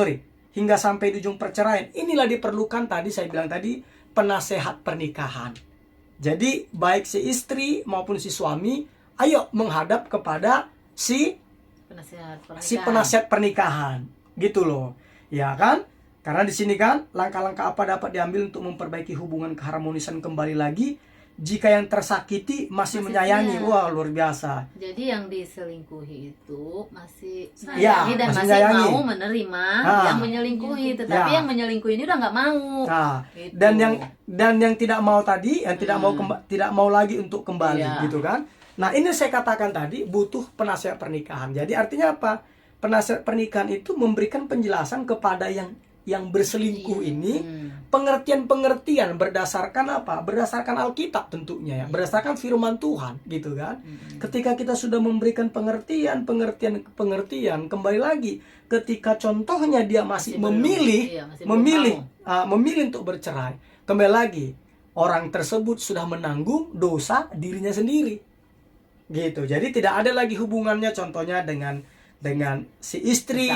hingga sampai di ujung perceraian, inilah diperlukan tadi saya bilang tadi penasehat pernikahan. Jadi baik si istri maupun si suami, ayo menghadap kepada si penasehat pernikahan, gitu loh, ya kan? Karena di sini kan langkah-langkah apa dapat diambil untuk memperbaiki hubungan keharmonisan kembali lagi jika yang tersakiti masih menyayangi. Wah, luar biasa. Jadi yang diselingkuhi itu masih ya, dan masih mau menerima yang menyelingkuhi, tetapi yang menyelingkuhi ini udah nggak mau. Gitu. Dan yang tidak mau tadi, yang tidak mau lagi untuk kembali, gitu kan? Nah, ini saya katakan tadi butuh penasehat pernikahan. Jadi artinya apa? Penasehat pernikahan itu memberikan penjelasan kepada yang berselingkuh ini, pengertian-pengertian berdasarkan apa? Berdasarkan Alkitab tentunya ya, berdasarkan firman Tuhan, gitu kan? Ketika kita sudah memberikan pengertian, kembali lagi ketika contohnya dia masih memilih untuk bercerai, kembali lagi orang tersebut sudah menanggung dosa dirinya sendiri, gitu. Jadi tidak ada lagi hubungannya contohnya dengan si istri,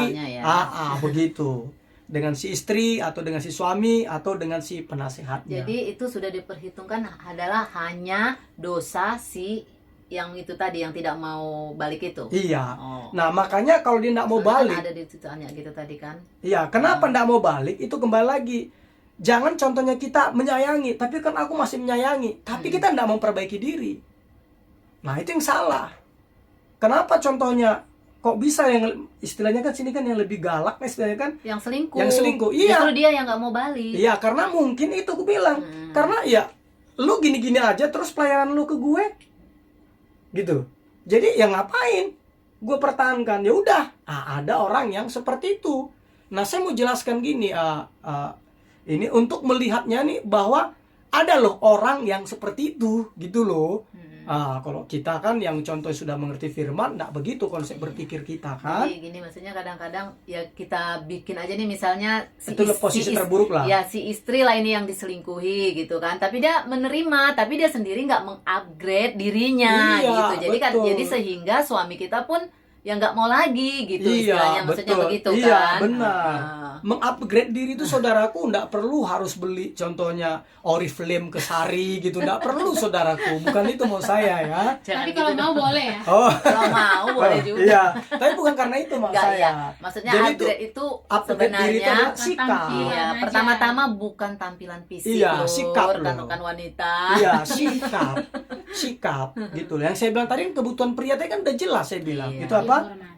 begitu, dengan si istri atau dengan si suami atau dengan si penasehatnya. Jadi itu sudah diperhitungkan adalah hanya dosa si yang itu tadi, yang tidak mau balik itu. Iya. Nah, makanya kalau dia tidak mau balik, kan ada di tanya gitu tadi kan. Iya, kenapa tidak mau balik? Itu kembali lagi. Jangan contohnya kita menyayangi, tapi kan aku masih menyayangi, tapi kita tidak memperbaiki diri. Nah, itu yang salah. Kenapa contohnya kok bisa yang istilahnya kan sini kan yang lebih galak istilahnya kan yang selingkuh. Iya, justru dia yang nggak mau balik. Iya, karena mungkin itu aku bilang karena ya lu gini-gini aja terus pelayanan lu ke gue gitu, jadi ya ngapain gue pertahankan? Ya udah, ada orang yang seperti itu. Nah, saya mau jelaskan gini, ini untuk melihatnya nih bahwa ada loh orang yang seperti itu gitu loh. Kalau kita kan yang contoh sudah mengerti firman, enggak begitu konsep berpikir kita kan. Jadi gini, maksudnya kadang-kadang ya kita bikin aja nih misalnya itu posisi terburuk lah. Ya si istri lah ini yang diselingkuhi gitu kan. Tapi dia menerima, tapi dia sendiri nggak meng-upgrade dirinya gitu. Jadi kan jadi sehingga suami kita pun ya nggak mau lagi gitu istilahnya, maksudnya begitu kan. Iya, benar. Mengupgrade diri itu saudaraku nggak perlu harus beli contohnya Oriflame ke Sari gitu, nggak perlu saudaraku, bukan itu mau saya ya. Tapi kalau mau boleh ya. Kalau mau boleh juga. Iya, tapi bukan karena itu mau saya. Ya. Maksudnya jadi upgrade itu sebenarnya diri itu sikap. Iya, pertama-tama bukan tampilan fisik, sikap rekan-rekan wanita. Iya, sikap gitu. Yang saya bilang tadi kebutuhan pria tadi kan udah jelas saya bilang. Itu apa?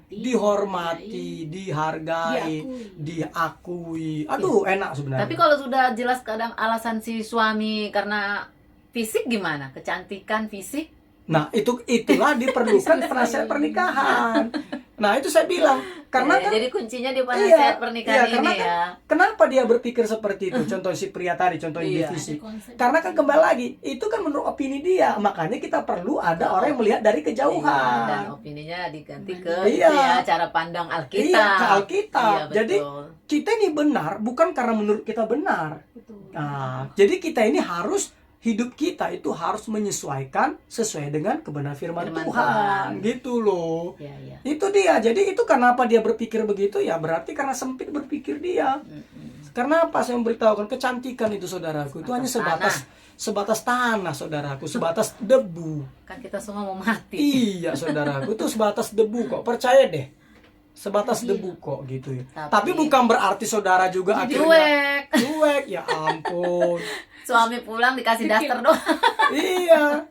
Dihormati, dihargai, diakui. Aduh, enak sebenarnya. Tapi kalau sudah jelas kadang alasan si suami karena fisik gimana? Kecantikan fisik? Nah, itulah diperlukan penasehat pernikahan. Nah, itu saya bilang, karena Ya, kan jadi kuncinya di penasehat pernikahan karena ini kan, ya. kenapa dia berpikir seperti itu? Contoh si pria tadi, contoh Iya. divisi. Ada konsep. Karena kan kembali lagi, itu kan menurut opini dia. Makanya kita perlu ada orang yang melihat dari Iya, dan kejauhan. opininya diganti ke Iya. itu ya, cara pandang Alkitab. Iya, ke Alkitab. Iya, Jadi betul. kita ini benar bukan karena menurut kita benar. Betul. Nah, jadi kita ini harus hidup kita itu harus menyesuaikan sesuai dengan kebenaran firman Firman Tuhan, Tuhan. gitu loh. Iya, iya. Itu dia. Jadi itu kenapa dia berpikir begitu ya berarti karena sempit berpikir dia. Karena apa saya memberitahukan kecantikan itu saudaraku itu hanya sebatas tanah saudaraku, sebatas debu. Kan kita semua mau mati. Iya saudaraku itu sebatas debu kok, percaya deh. Sebatas debu kok gitu ya. Tapi bukan berarti saudara juga akhirnya cuek ya ampun. Suami pulang dikasih daster doang. Iya.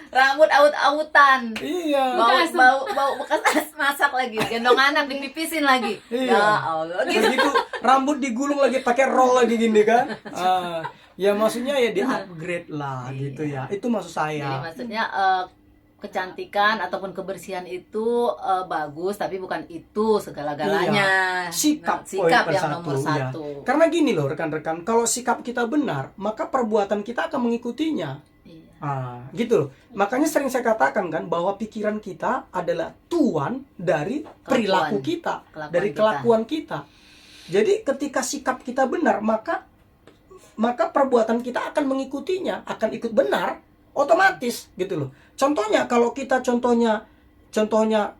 Rambut aut-autan. Iya. Bau bekas masak lagi. Gendong anak dipipisin lagi. Iya. Ya Allah. Terus gitu rambut digulung lagi pakai roll lagi gini kan. Ya maksudnya ya di upgrade lah gitu ya. Itu maksud Jadi saya. maksudnya kecantikan ataupun kebersihan itu bagus, tapi bukan itu segala-galanya. Sikap, Sikap poin yang nomor ya. satu. Karena gini loh rekan-rekan, kalau sikap kita benar, maka perbuatan kita akan mengikutinya. Iya. Gitu loh. Makanya sering saya katakan kan bahwa pikiran kita adalah tuan dari perilaku kita, dari kelakuan kita. Jadi ketika sikap kita benar, maka perbuatan kita akan mengikutinya, akan ikut benar, otomatis gitu loh. Contohnya kalau kita contohnya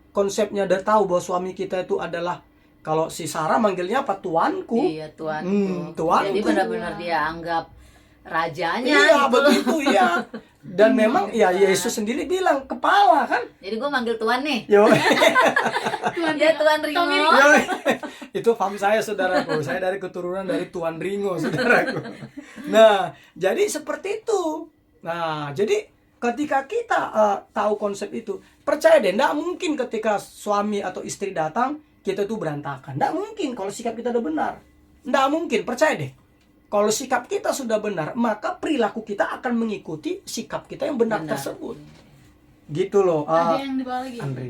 konsepnya udah tahu bahwa suami kita itu adalah kalau si Sarah manggilnya apa tuanku. Iya, tuanku. Tuanku. Jadi benar-benar dia anggap rajanya. Iya, gitu loh. begitu ya. Dan memang ya Yesus sendiri bilang kepala kan. Jadi gue manggil tuan nih. Yo. Ya Tuan Ringo. Yo. Itu paham saya saudaraku. Saya dari keturunan dari Tuan Ringo saudaraku. Nah, jadi seperti itu. Nah, jadi ketika kita tahu konsep itu, percaya deh, enggak mungkin ketika suami atau istri datang kita tuh berantakan. Enggak mungkin kalau sikap kita udah benar. Enggak mungkin, percaya deh. Kalau sikap kita sudah benar, maka perilaku kita akan mengikuti sikap kita yang benar. Tersebut. Gitu loh. Ada yang di bawah lagi. Andre.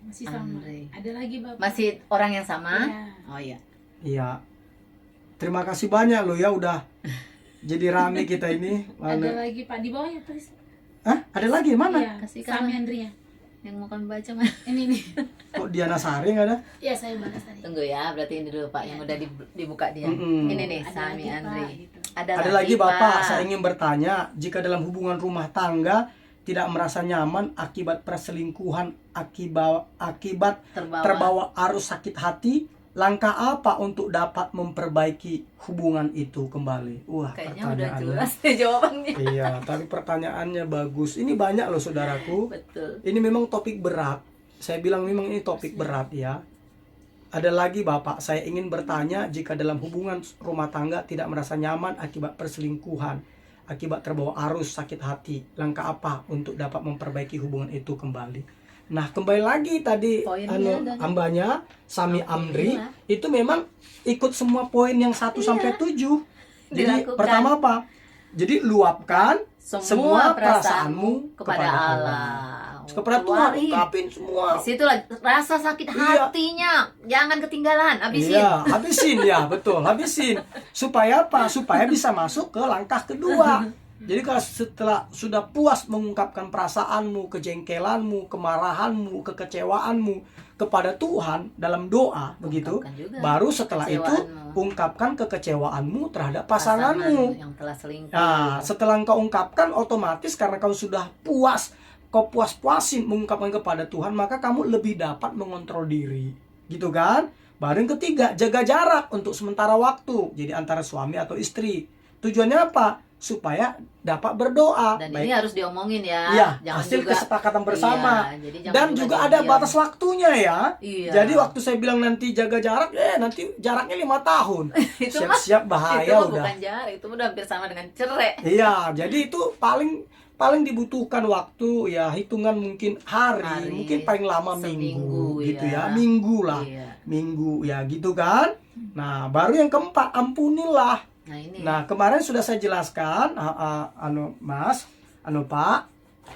Masih sama. Andre. Ada lagi Bapak. Masih orang yang sama? Iya. Oh iya. Iya. Terima kasih banyak loh ya udah jadi rame kita ini. Ada Mana? lagi Pak di bawahnya tulis. Hah? Ada lagi mana? Iya, Kasihkan Sami lah. Andria. Yang mau kami baca mana? Ini nih. Kok Diana Sari nggak ada? Iya, saya balas tadi. Tunggu ya, berarti ini dulu Pak yang udah dibuka dia. Mm-mm. Ini nih Ada Sami lagi, Pak, Andri. gitu. Ada lagi Bapak, saya ingin bertanya, jika dalam hubungan rumah tangga tidak merasa nyaman akibat perselingkuhan, akibat terbawa arus sakit hati, langkah apa untuk dapat memperbaiki hubungan itu kembali? Wah, Kayaknya udah pertanyaannya. jelas deh jawabannya. Iya, tapi pertanyaannya bagus. Ini banyak loh saudaraku. Betul. Ini memang topik berat. Saya bilang memang ini topik berat ya. Ada lagi Bapak, saya ingin bertanya, jika dalam hubungan rumah tangga tidak merasa nyaman akibat perselingkuhan, akibat terbawa arus sakit hati, langkah apa untuk dapat memperbaiki hubungan itu kembali? Nah, kembali lagi tadi hambanya Sami Amri itu memang ikut semua poin yang 1 sampai 7. Jadi Dilakukan. pertama apa? Jadi luapkan semua perasaanmu kepada Allah. kepada Tuhan, ungkapin semua. Disitulah rasa sakit hatinya, jangan ketinggalan, habisin. Iya, habisin ya, betul, habisin. Supaya apa? Supaya bisa masuk ke langkah kedua. Jadi kalau setelah sudah puas mengungkapkan perasaanmu, kejengkelanmu, kemarahanmu, kekecewaanmu kepada Tuhan dalam doa, begitu. juga Baru setelah itu kekecewaanmu. ungkapkan kekecewaanmu terhadap pasanganmu. Yang telah selingkuh. Nah, setelah engkau ungkapkan, otomatis karena kau sudah puas, kau puas-puasin mengungkapkan kepada Tuhan, maka kamu lebih dapat mengontrol diri. Gitu kan? Baru yang ketiga, jaga jarak untuk sementara waktu. Jadi antara suami atau istri. Tujuannya apa? Supaya dapat berdoa. Dan Baik. ini harus diomongin ya. Iya, Jangan hasil juga, kesepakatan bersama. Iya, jadi jangan Dan juga ada diam. batas waktunya ya. Iya. Jadi waktu saya bilang nanti jaga jarak, nanti jaraknya 5 tahun. Itu mah- Siap-siap itu bahaya mah udah. bukan jarak, itu udah hampir sama dengan cerai. Iya, jadi itu paling dibutuhkan waktu ya hitungan mungkin hari, mungkin paling lama seminggu, minggu gitu ya. ya, minggu lah, Iya. minggu ya gitu kan. Nah, baru yang keempat, ampunilah. Nah ini. Nah, kemarin sudah saya jelaskan, Mas, Pak,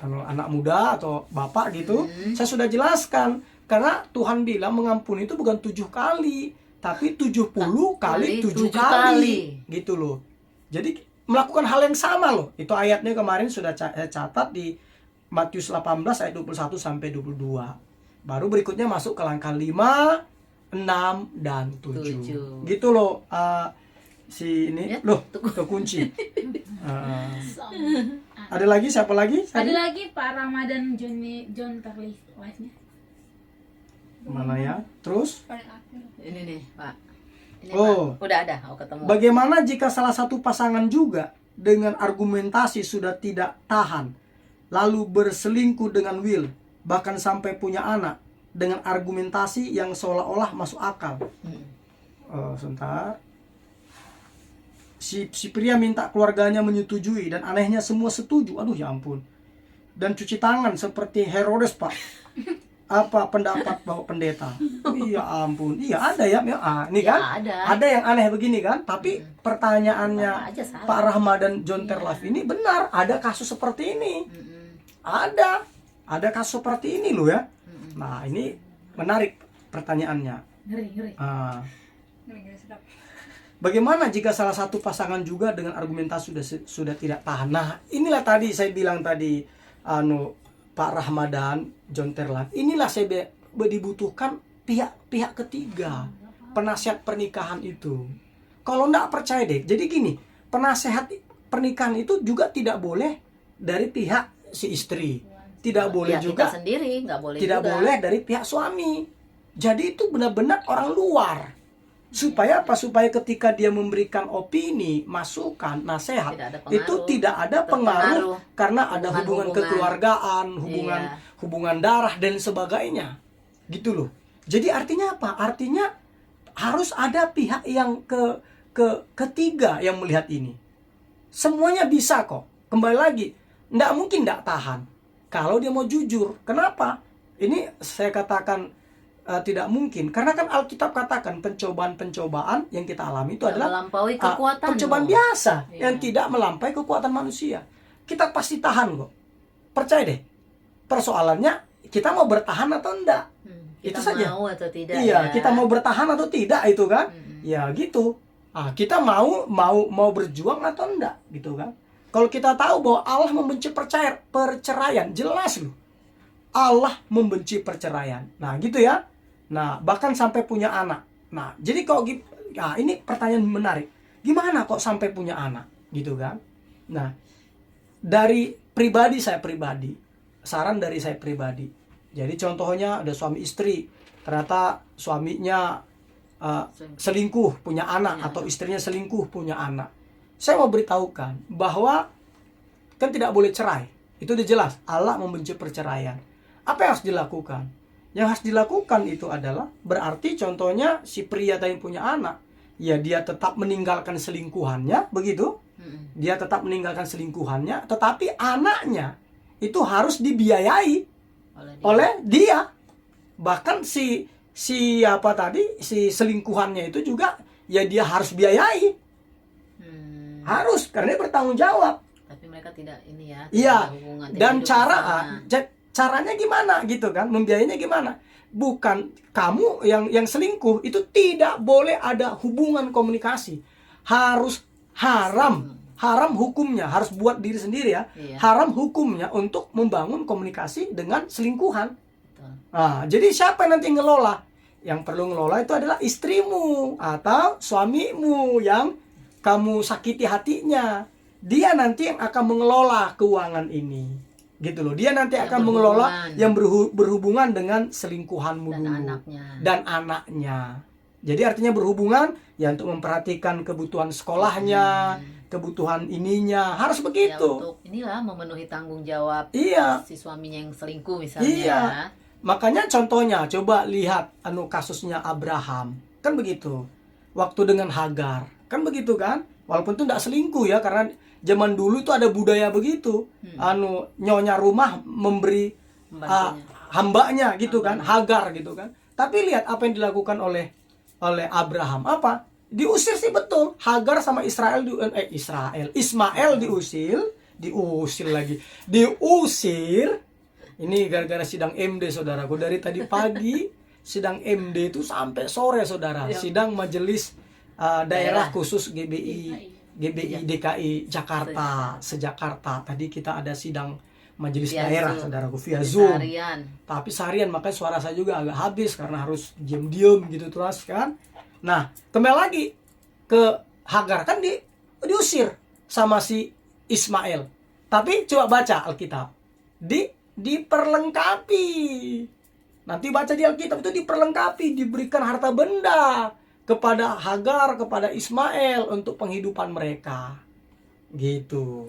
anak muda atau bapak gitu, saya sudah jelaskan. Karena Tuhan bilang mengampuni itu bukan 7 kali, tapi 70 kali 7 kali. Gitu loh. Jadi melakukan hal yang sama loh. Itu ayatnya kemarin sudah catat di Matius 18 ayat 21 sampai 22. Baru berikutnya masuk ke langkah 5, 6 dan 7. Gitu loh. Si ini loh kekunci. Ada lagi, siapa lagi? Ada lagi Pak Ramadan John Terlive wife-nya. Mana ya? Terus? Paling akhir. Ini nih, Pak. Ini, Oh. Pak. Udah ada, ketemu. Bagaimana jika salah satu pasangan juga dengan argumentasi sudah tidak tahan, lalu berselingkuh dengan Will, bahkan sampai punya anak dengan argumentasi yang seolah-olah masuk akal? Sebentar. Si pria minta keluarganya menyetujui dan anehnya semua setuju. Aduh ya ampun. Dan cuci tangan seperti Herodes, Pak. Apa pendapat Bapak Pendeta? Iya ampun. Iya ada ya. Ini kan ada yang aneh begini kan. Tapi pertanyaannya Pak Ramadan John Terlive ini benar. Ada kasus seperti ini. Ada kasus seperti ini loh ya. Nah ini menarik pertanyaannya. Ngeri. Ngeri, sedap. Bagaimana jika salah satu pasangan juga dengan argumentasi sudah tidak tahan? Nah inilah tadi saya bilang tadi Pak Ramadan John Terlive, inilah saya dibutuhkan pihak ketiga, penasihat pernikahan itu. Kalau enggak percaya deh, jadi gini, penasihat pernikahan itu juga tidak boleh dari pihak si istri, tidak boleh juga kita sendiri, nggak boleh tidak juga. boleh dari pihak suami. Jadi itu benar-benar orang luar. Supaya apa? Supaya ketika dia memberikan opini, masukan, nasihat, itu tidak ada pengaruh karena ada hubungan kekeluargaan, hubungan darah dan sebagainya. Gitu loh. Jadi artinya apa? Artinya harus ada pihak yang ketiga yang melihat ini. Semuanya bisa kok. Kembali lagi, nggak mungkin nggak tahan kalau dia mau jujur. Kenapa? Ini saya katakan tidak mungkin, karena kan Alkitab katakan pencobaan-pencobaan yang kita alami itu adalah melampaui kekuatan pencobaan biasa yang tidak melampaui kekuatan manusia. Kita pasti tahan kok, percaya deh. Persoalannya kita mau bertahan atau enggak, kita itu saja. mau atau tidak. Iya, kita mau bertahan atau tidak itu kan, ya gitu. Kita mau berjuang atau enggak gitu kan. Kalau kita tahu bahwa Allah membenci perceraian, jelas loh. Allah membenci perceraian. Nah, gitu ya. Nah, bahkan sampai punya anak. Nah, jadi kok ini pertanyaan menarik. Gimana kok sampai punya anak? Gitu kan. Nah, dari saran dari saya pribadi. Jadi contohnya ada suami istri, ternyata suaminya selingkuh punya anak atau istrinya selingkuh punya anak. Saya mau beritahukan bahwa kan tidak boleh cerai. Itu udah jelas, Allah membenci perceraian. Apa yang harus dilakukan? Yang harus dilakukan itu adalah berarti contohnya si pria tadi punya anak, ya dia tetap meninggalkan selingkuhannya, begitu? Dia tetap meninggalkan selingkuhannya, tetapi anaknya itu harus dibiayai oleh dia. Bahkan si selingkuhannya itu juga ya dia harus biayai. Harus, karena dia bertanggung jawab. Tapi mereka tidak ini ya. Iya. Dan caranya caranya gimana gitu kan, membiayainya gimana? Bukan kamu yang selingkuh itu tidak boleh ada hubungan komunikasi, harus haram hukumnya, harus buat diri sendiri ya. Haram hukumnya untuk membangun komunikasi dengan selingkuhan. Nah, jadi siapa yang nanti ngelola? Yang perlu ngelola itu adalah istrimu atau suamimu yang kamu sakiti hatinya. Dia nanti yang akan mengelola keuangan ini. Gitu loh, dia nanti akan mengelola yang berhubungan dengan selingkuhanmu dulu dan anaknya. Jadi artinya berhubungan ya untuk memperhatikan kebutuhan sekolahnya, kebutuhan ininya, harus begitu. Ya, untuk inilah memenuhi tanggung jawab si suaminya yang selingkuh misalnya. Iya. Makanya contohnya coba lihat kasusnya Abraham. Kan begitu. Waktu dengan Hagar. Kan begitu kan? Walaupun itu tidak selingkuh ya, karena zaman dulu itu ada budaya begitu. Nyonya rumah memberi hambanya gitu kan, Hagar gitu kan. Tapi lihat apa yang dilakukan oleh Abraham. Apa? Diusir sih betul. Hagar sama Ismail diusir lagi. Diusir. Ini gara-gara sidang MD, saudaraku. Dari tadi pagi sidang MD itu sampai sore, saudara. Sidang majelis daerah khusus GBI DKI Jakarta, se-Jakarta. Tadi kita ada sidang majelis Via daerah, Zoom. saudaraku, via Zoom. Seharian. Tapi seharian, makanya suara saya juga agak habis karena harus diam-diam gitu terus kan. Nah, kembali lagi ke Hagar, kan diusir sama si Ismail. Tapi coba baca Alkitab. Diperlengkapi. Nanti baca di Alkitab itu diperlengkapi, diberikan harta benda kepada Hagar, kepada Ismail untuk penghidupan mereka. Gitu.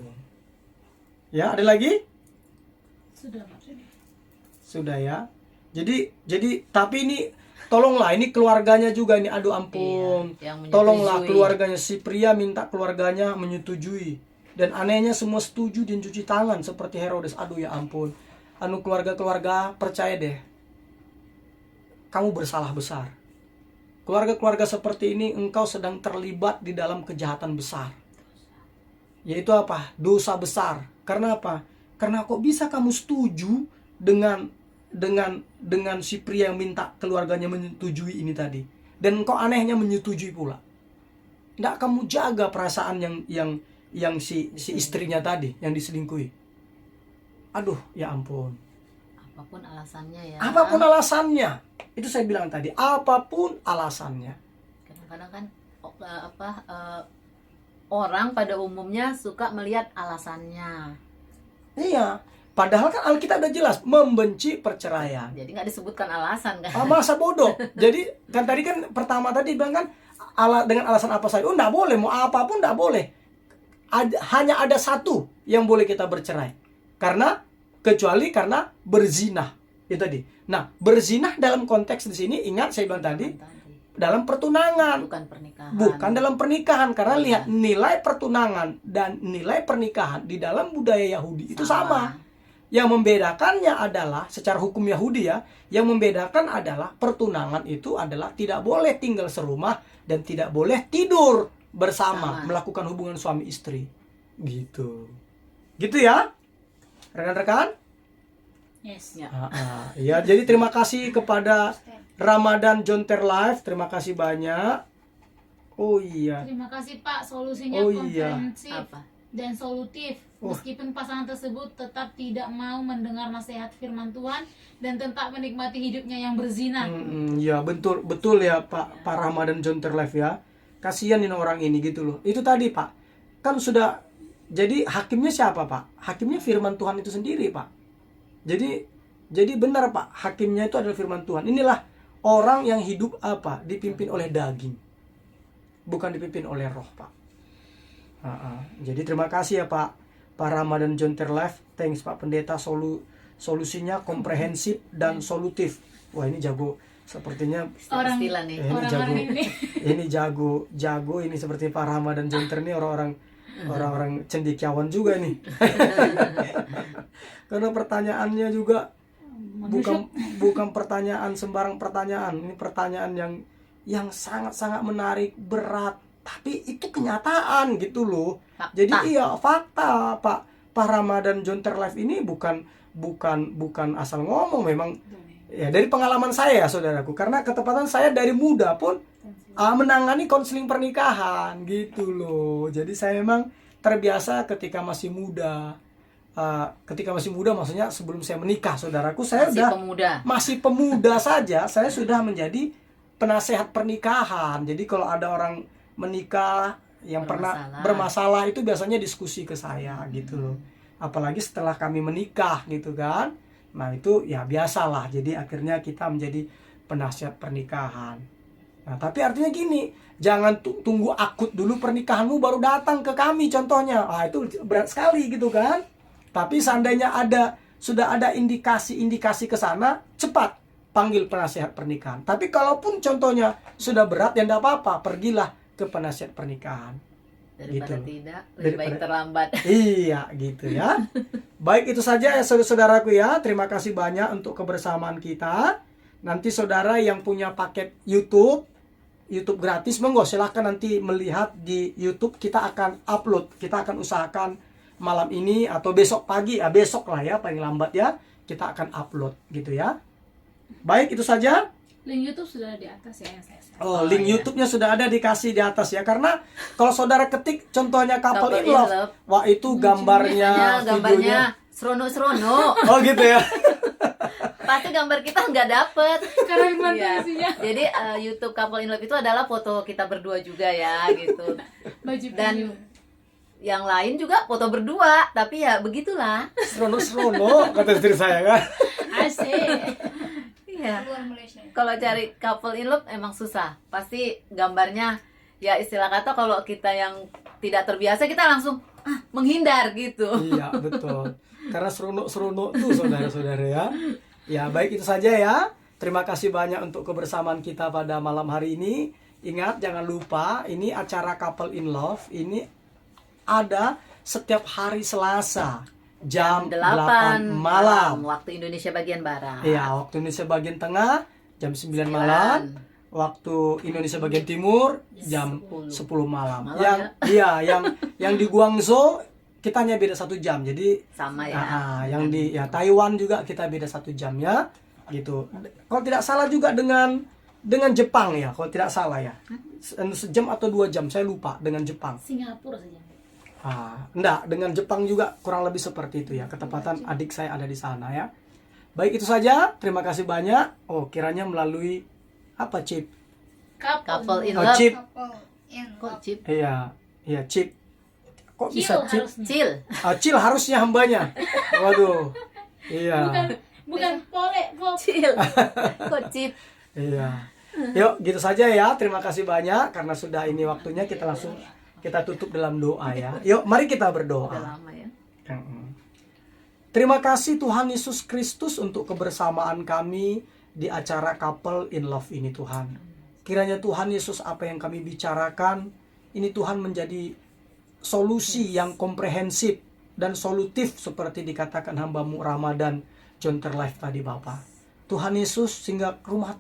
Ya, ada lagi? Sudah, Pak. Sudah ya. Jadi tapi ini tolonglah, ini keluarganya juga ini, aduh ampun. Iya, yang menyetujui. Tolonglah keluarganya, si pria minta keluarganya menyetujui. Dan anehnya semua setuju dan cuci tangan seperti Herodes. Aduh ya ampun. Anu keluarga-keluarga, percaya deh. Kamu bersalah besar. Keluarga-keluarga seperti ini, engkau sedang terlibat di dalam kejahatan besar. Yaitu apa? Dosa besar. Karena apa? Karena kok bisa kamu setuju dengan si pria yang minta keluarganya menyetujui ini tadi, dan kok anehnya menyetujui pula. Nggak kamu jaga perasaan yang si istrinya tadi yang diselingkuhi. Aduh ya ampun. Apapun alasannya ya. Apapun alasannya, itu saya bilang tadi, apapun alasannya. Kadang-kadang kan orang pada umumnya suka melihat alasannya. Iya, padahal kan Alkitab udah jelas membenci perceraian. Jadi nggak disebutkan alasan kan? Masa bodoh. Jadi kan tadi kan pertama tadi bilang kan dengan alasan apa saja. Oh, enggak boleh, mau apapun enggak boleh. Hanya ada satu yang boleh kita bercerai. Kecuali karena berzinah. Itu tadi. Nah, berzinah dalam konteks di sini, ingat saya bilang tadi, dalam pertunangan. Bukan pernikahan. Bukan dalam pernikahan, karena lihat nilai pertunangan dan nilai pernikahan di dalam budaya Yahudi itu sama. Yang membedakannya adalah secara hukum Yahudi ya, yang membedakan adalah pertunangan itu adalah tidak boleh tinggal serumah dan tidak boleh tidur bersama, melakukan hubungan suami istri. Gitu. Gitu ya? Rekan-rekan? Yes. Ya. Ya, jadi terima kasih kepada Ramadan Jonter Live, terima kasih banyak. Oh iya. Terima kasih Pak, solusinya komprehensif dan solutif. Meskipun pasangan tersebut tetap tidak mau mendengar nasihat firman Tuhan dan tetap menikmati hidupnya yang berzina. Ya betul ya Pak Ramadan Jonter Live ya. Kasihan ini orang ini gitu loh. Itu tadi Pak, kan sudah. Jadi hakimnya siapa Pak? Hakimnya firman Tuhan itu sendiri Pak. Jadi benar Pak, hakimnya itu adalah firman Tuhan. Inilah orang yang hidup dipimpin oleh daging, bukan dipimpin oleh roh Pak. Jadi terima kasih ya Pak Ramadan Jonter Live. Thanks Pak Pendeta, solusinya komprehensif dan solutif. Wah ini jago sepertinya Orang nih. Ini jago ini seperti Pak Ramadan Jonter nih, orang cendekiawan juga nih. Karena pertanyaannya juga bukan pertanyaan sembarang pertanyaan. Ini pertanyaan yang sangat-sangat menarik, berat, tapi itu kenyataan gitu loh. Fakta. Jadi iya fakta Pak Ramadan Jonter Live ini bukan asal ngomong, memang ya dari pengalaman saya saudaraku. Karena ketepatan saya dari muda pun menangani konseling pernikahan gitu loh. Jadi saya memang terbiasa ketika masih muda. Maksudnya sebelum saya menikah saudaraku, saya masih pemuda saja saya sudah menjadi penasehat pernikahan. Jadi kalau ada orang menikah yang pernah bermasalah itu biasanya diskusi ke saya gitu loh. Apalagi setelah kami menikah gitu kan. Nah itu ya biasalah. Jadi akhirnya kita menjadi penasihat pernikahan. Nah tapi artinya gini, jangan tunggu akut dulu pernikahanmu baru datang ke kami contohnya. Itu berat sekali gitu kan. Tapi seandainya sudah ada indikasi ke sana, cepat panggil penasihat pernikahan. Tapi kalaupun contohnya sudah berat, ya enggak apa-apa, pergilah ke penasihat pernikahan. Daripada tidak, lebih baik terlambat. Iya, gitu ya. Baik, itu saja ya saudara-saudaraku ya. Terima kasih banyak untuk kebersamaan kita. Nanti saudara yang punya paket YouTube gratis, monggo silahkan nanti melihat di YouTube. Kita akan upload, kita akan usahakan malam ini atau besok pagi, besok lah ya paling lambat ya, kita akan upload gitu ya. Baik, itu saja. Link YouTube sudah di atas ya yang saya share. Link YouTube-nya sudah ada dikasih di atas ya. Karena kalau saudara ketik contohnya Couple in Love, wah itu gambarnya, videonya. Gambarnya serono-serono. Oh gitu ya. Pasti gambar kita nggak dapet. Keren banget Iya. isinya. Jadi YouTube Couple in Love itu adalah foto kita berdua juga ya gitu. Baju Dan biru. yang lain juga foto berdua, tapi ya begitulah. Serono kata istri saya kan. Asik. Iya. Luar Malaysia. Kalau cari Couple in Love emang susah. Pasti gambarnya ya istilah kata kalau kita yang tidak terbiasa kita langsung menghindar gitu. Iya betul. Karena serono tuh saudara-saudara ya. Ya baik, itu saja ya. Terima kasih banyak untuk kebersamaan kita pada malam hari ini. Ingat, jangan lupa ini acara Couple in Love ini ada setiap hari Selasa jam 8 malam. Waktu Indonesia bagian barat. Iya, waktu Indonesia bagian tengah jam 9 malam. Waktu Indonesia bagian timur jam 10 malam. Malam Yang di Guangzhou kita hanya beda 1 jam. Jadi Sama ya. yang di Taiwan juga kita beda 1 jam ya. Gitu. Kalau tidak salah juga dengan Jepang ya, kalau tidak salah ya. Sejam atau 2 jam, saya lupa dengan Jepang. Singapura saja. Enggak, dengan Jepang juga kurang lebih seperti itu ya. Ketepatan adik saya ada di sana ya. Baik, itu saja. Terima kasih banyak. Kiranya melalui apa, Chip? Couple in Oh, Love. Chip. Couple in Kok Love. Chip? Iya, Chip. Kok Cil bisa Chip? harusnya. Cil. Cil harusnya hambanya. Waduh. Iya. Bukan pole, Pop. Cil. Kok Chip? Iya. Yuk, gitu saja ya. Terima kasih banyak karena sudah ini waktunya, kita langsung kita tutup dalam doa ya. Yuk, mari kita Udah berdoa. lama ya. Terima kasih Tuhan Yesus Kristus untuk kebersamaan kami di acara Couple in Love ini Tuhan. Kiranya Tuhan Yesus, apa yang kami bicarakan ini Tuhan menjadi solusi yang komprehensif dan solutif seperti dikatakan hamba-Mu Ramadan John Terlife tadi Bapak. Tuhan Yesus, sehingga rumah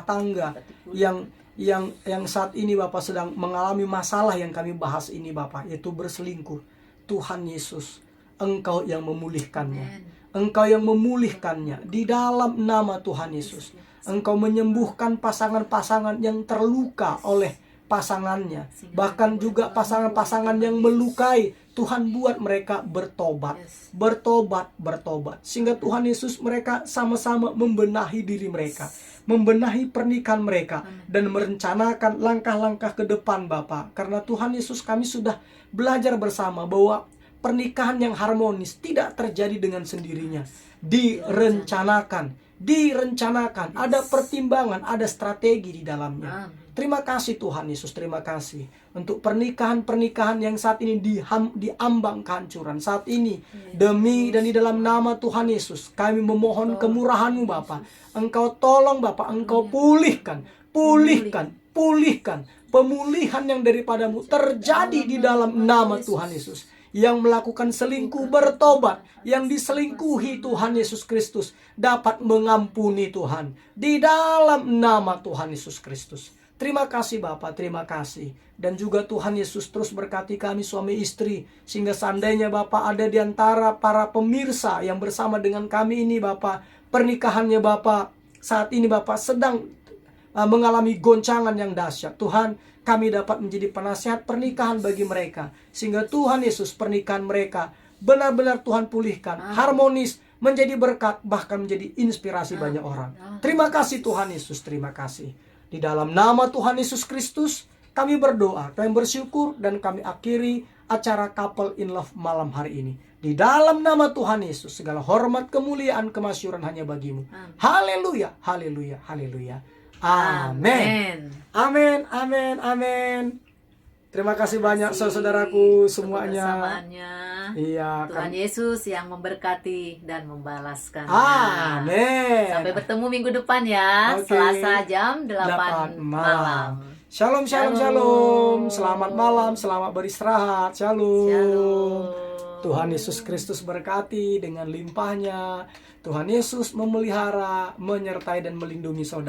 tangga yang saat ini Bapak sedang mengalami masalah yang kami bahas ini Bapak, yaitu berselingkuh. Tuhan Yesus, Engkau yang memulihkannya. Engkau yang memulihkannya di dalam nama Tuhan Yesus. Engkau menyembuhkan pasangan-pasangan yang terluka oleh pasangannya. Bahkan juga pasangan-pasangan yang melukai. Tuhan buat mereka bertobat. Bertobat. Sehingga Tuhan Yesus, mereka sama-sama membenahi diri mereka. Membenahi pernikahan mereka. Dan merencanakan langkah-langkah ke depan Bapak. Karena Tuhan Yesus, kami sudah belajar bersama bahwa pernikahan yang harmonis tidak terjadi dengan sendirinya. Direncanakan. Ada pertimbangan, ada strategi di dalamnya. Terima kasih Tuhan Yesus, terima kasih untuk pernikahan-pernikahan yang saat ini diambang kehancuran. Saat ini demi dan di dalam nama Tuhan Yesus, kami memohon kemurahan-Mu Bapa. Engkau tolong Bapa, Engkau pulihkan. Pemulihan yang daripadamu terjadi di dalam nama Tuhan Yesus. Yang melakukan selingkuh bertobat, yang diselingkuhi Tuhan Yesus Kristus dapat mengampuni Tuhan di dalam nama Tuhan Yesus Kristus. Terima kasih Bapak, terima kasih. Dan juga Tuhan Yesus terus berkati kami suami istri, sehingga seandainya Bapak ada di antara para pemirsa yang bersama dengan kami ini Bapak, pernikahannya Bapak saat ini Bapak sedang mengalami goncangan yang dahsyat. Tuhan, kami dapat menjadi penasihat pernikahan bagi mereka. Sehingga Tuhan Yesus, pernikahan mereka benar-benar Tuhan pulihkan. Harmonis, menjadi berkat, bahkan menjadi inspirasi banyak orang. Terima kasih Tuhan Yesus, terima kasih. Di dalam nama Tuhan Yesus Kristus, kami berdoa, kami bersyukur, dan kami akhiri acara Couple in Love malam hari ini. Di dalam nama Tuhan Yesus, segala hormat, kemuliaan, kemasyuran hanya bagi-Mu. Haleluya, haleluya, haleluya. Amin. Amin. Terima kasih banyak saudaraku semuanya. Kebersamaannya. Iya. Tuhan Yesus yang memberkati dan membalaskan. Amin. Sampai bertemu minggu depan ya. Oke. Selasa jam 8 malam. Shalom. Selamat malam, selamat beristirahat. Shalom. Tuhan Yesus Kristus berkati dengan limpahnya. Tuhan Yesus memelihara, menyertai dan melindungi saudara.